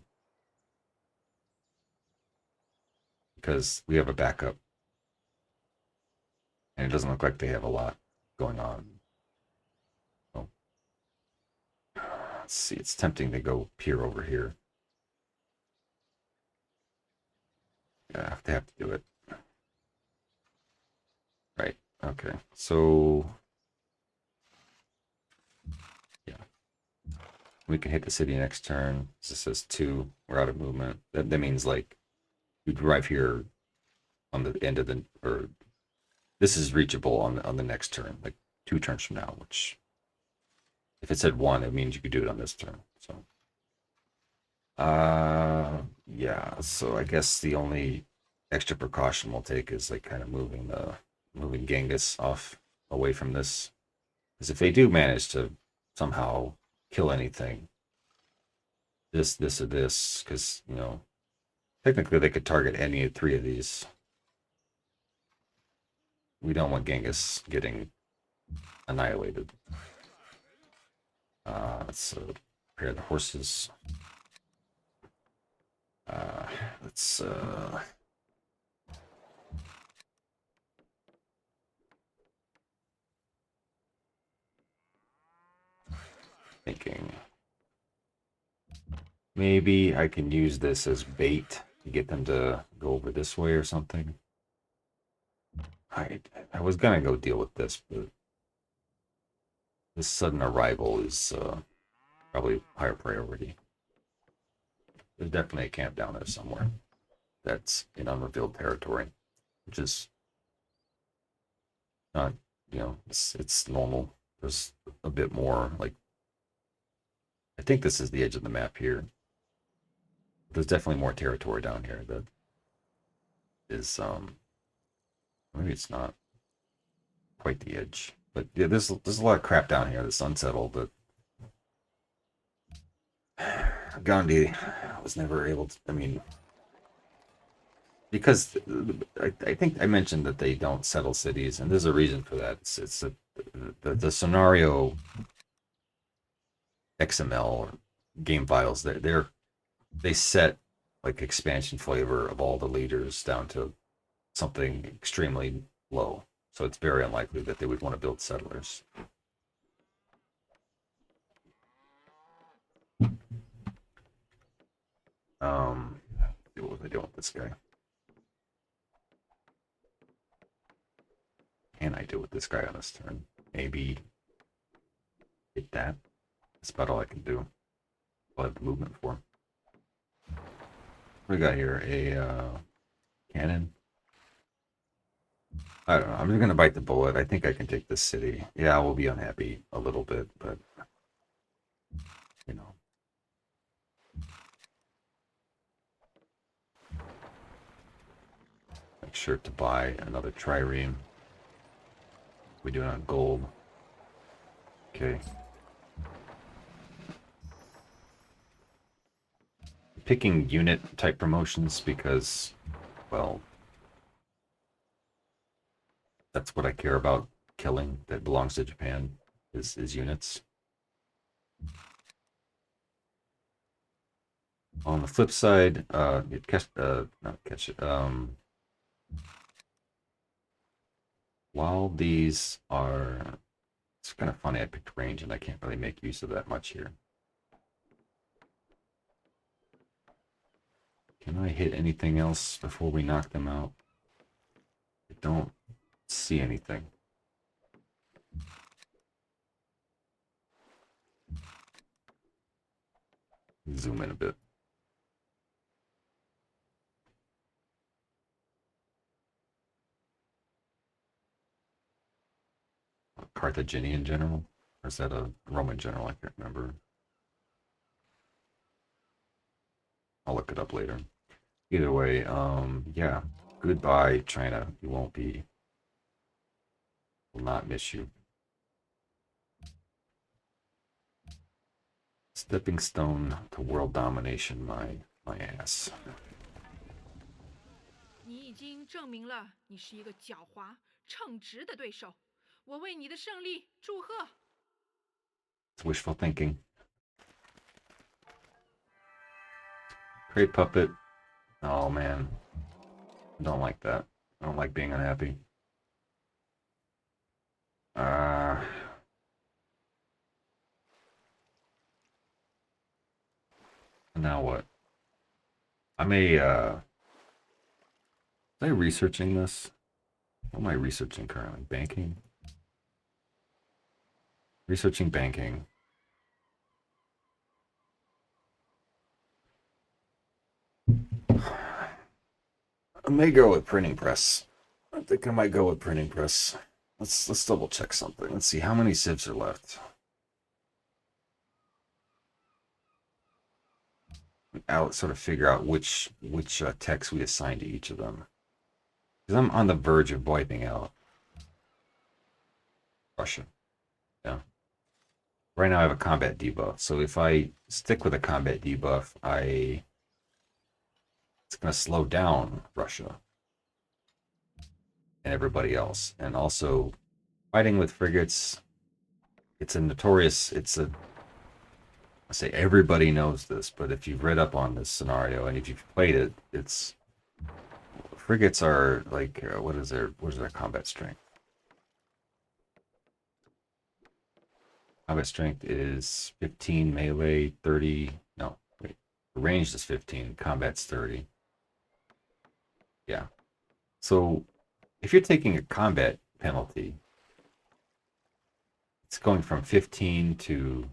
Because we have a backup. And it doesn't look like they have a lot going on. So, let's see, it's tempting to go peer over here. Yeah, they have to do it. Right. Okay. So yeah. We can hit the city next turn. This says 2. We're out of movement. That means like you'd arrive here on the end of the, or this is reachable on the next turn, like 2 turns from now. Which, if it said 1, it means you could do it on this turn. So, yeah. So I guess the only extra precaution we'll take is like kind of moving Genghis off away from this, because if they do manage to somehow kill anything, this, or this, because technically they could target any 3 of these. We don't want Genghis getting annihilated. Let's prepare the horses. Let's thinking maybe I can use this as bait to get them to go over this way or something. I was gonna go deal with this, but this sudden arrival is probably higher priority. There's definitely a camp down there somewhere that's in unrevealed territory, which is not, it's normal. There's a bit more, like, I think this is the edge of the map here. There's definitely more territory down here that is, maybe it's not quite the edge. But yeah, there's a lot of crap down here that's unsettled that Gandhi was never able to, I mean, because I think I mentioned that they don't settle cities, and there's a reason for that. It's the scenario XML or game files. They set like expansion flavor of all the leaders down to something extremely low. So it's very unlikely that they would want to build settlers. What was I doing with this guy? Can I do with this guy on this turn? Maybe hit that. That's about all I can do. I'll have the movement for. What do we got here? A cannon. I don't know. I'm just gonna bite the bullet. I think I can take this city. Yeah, I will be unhappy a little bit, but you know. Make sure to buy another trireme. We do it on gold. Okay. Picking unit type promotions because, well, that's what I care about killing that belongs to Japan is units. On the flip side, while these are, it's kind of funny I picked range and I can't really make use of that much here. Can I hit anything else before we knock them out? I don't see anything. Zoom in a bit. Carthaginian general? Or is that a Roman general? I can't remember. I'll look it up later. Either way, yeah. Goodbye, China. You won't be. Will not miss you. Stepping stone to world domination, my ass. 你已经证明了你是一个狡猾、称职的对手，我为你的胜利祝贺。It's wishful thinking. Great puppet. Oh man. I don't like that. I don't like being unhappy. Now what? I may am I researching this? What am I researching currently? Banking? Researching banking. I may go with printing press. I think I might go with printing press. Let's double check something. Let's see how many civs are left. I'll sort of figure out which text we assign to each of them. Because I'm on the verge of wiping out Russia. Yeah. Right now I have a combat debuff. So if I stick with a combat debuff, it's gonna slow down Russia and everybody else. And also fighting with frigates, I say everybody knows this, but if you've read up on this scenario and if you've played it, it's frigates are like what is their combat strength? Combat strength is 15, melee 30. No, wait. Ranged is 15, combat's 30. Yeah. So if you're taking a combat penalty, it's going from 15 to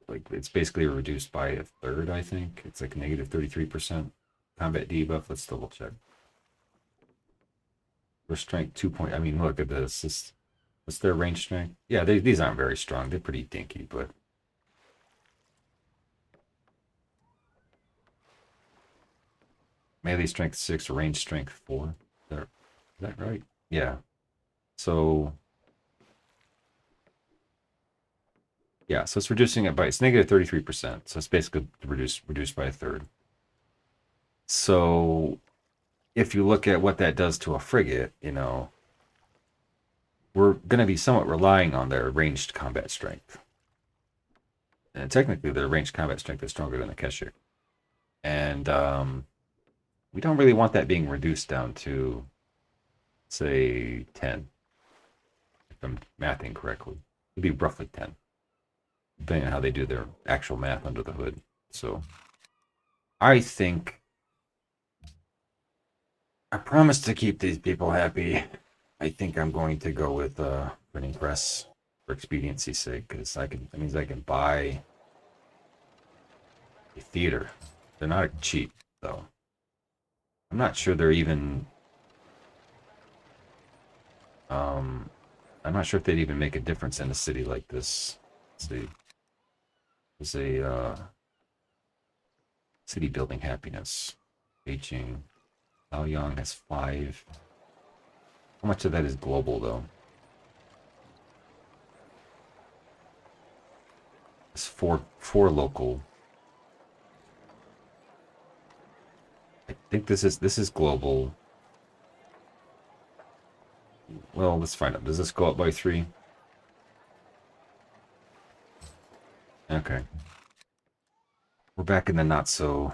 like it's basically reduced by a third, I think. It's like negative 33% combat debuff. Let's double check. For strength 2 point. I mean, look at this. What's their range strength? Yeah, these aren't very strong. They're pretty dinky, but melee strength 6, range strength 4. Is that right? Yeah. So yeah, so it's reducing it by it's negative 33%. So it's basically reduced by a third. So if you look at what that does to a frigate, we're going to be somewhat relying on their ranged combat strength. And technically, their ranged combat strength is stronger than a Keshik. And we don't really want that being reduced down to, say, 10. If I'm mathing correctly. It'd be roughly 10. Depending on how they do their actual math under the hood. So, I think I promise to keep these people happy. I think I'm going to go with printing press for expediency's sake, because that means I can buy a theater. They're not cheap, though. I'm not sure they're even. I'm not sure if they'd even make a difference in a city like this. Let's see. There's a city building happiness. Beijing. Liaoyang has 5. How much of that is global, though? It's four local. I think this is global. Well, let's find out. Does this go up by 3? Okay. We're back in the not so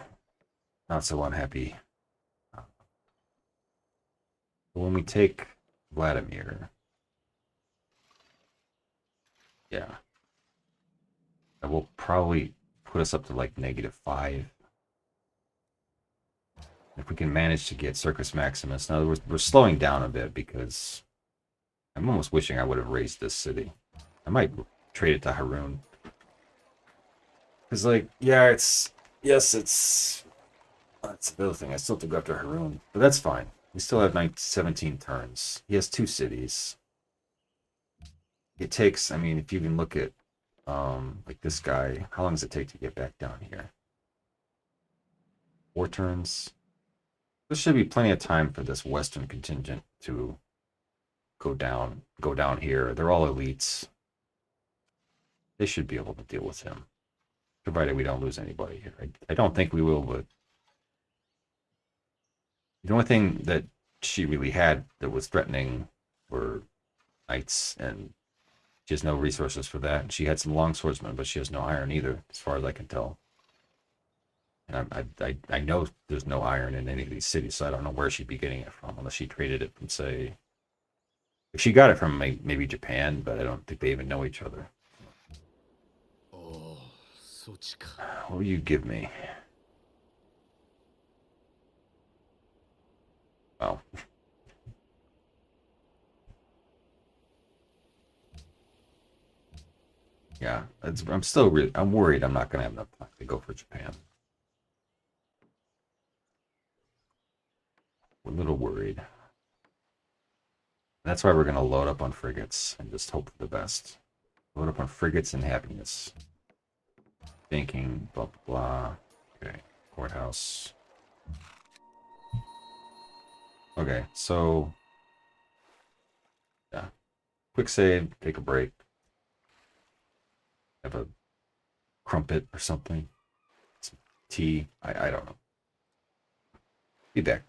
unhappy. When we take Vladimir, yeah, that will probably put us up to like -5. If we can manage to get Circus Maximus. Now we're slowing down a bit because I'm almost wishing I would have raised this city. I might trade it to Haroon. Because like, yeah, it's that's the other thing. I still have to go after Haroon, but that's fine. We still have 17 turns. He has 2 cities. It takes, I mean, if you even look at like this guy, how long does it take to get back down here? 4 turns. There should be plenty of time for this Western contingent to go down here. They're all elites. They should be able to deal with him, provided we don't lose anybody here. I don't think we will, but the only thing that she really had that was threatening were knights, and she has no resources for that. And she had some longswordsmen, but she has no iron either, as far as I can tell. And I know there's no iron in any of these cities, so I don't know where she'd be getting it from, unless she traded it from, say, if she got it from maybe Japan, but I don't think they even know each other. What will you give me? Well, yeah, I'm worried I'm not going to have enough time to go for Japan. a little worried. That's why we're going to load up on frigates and just hope for the best. Load up on frigates and happiness. Banking, blah, blah, blah. Okay, courthouse. Okay, so... yeah. Quick save, take a break. Have a crumpet or something. Some tea. I don't know. Be back.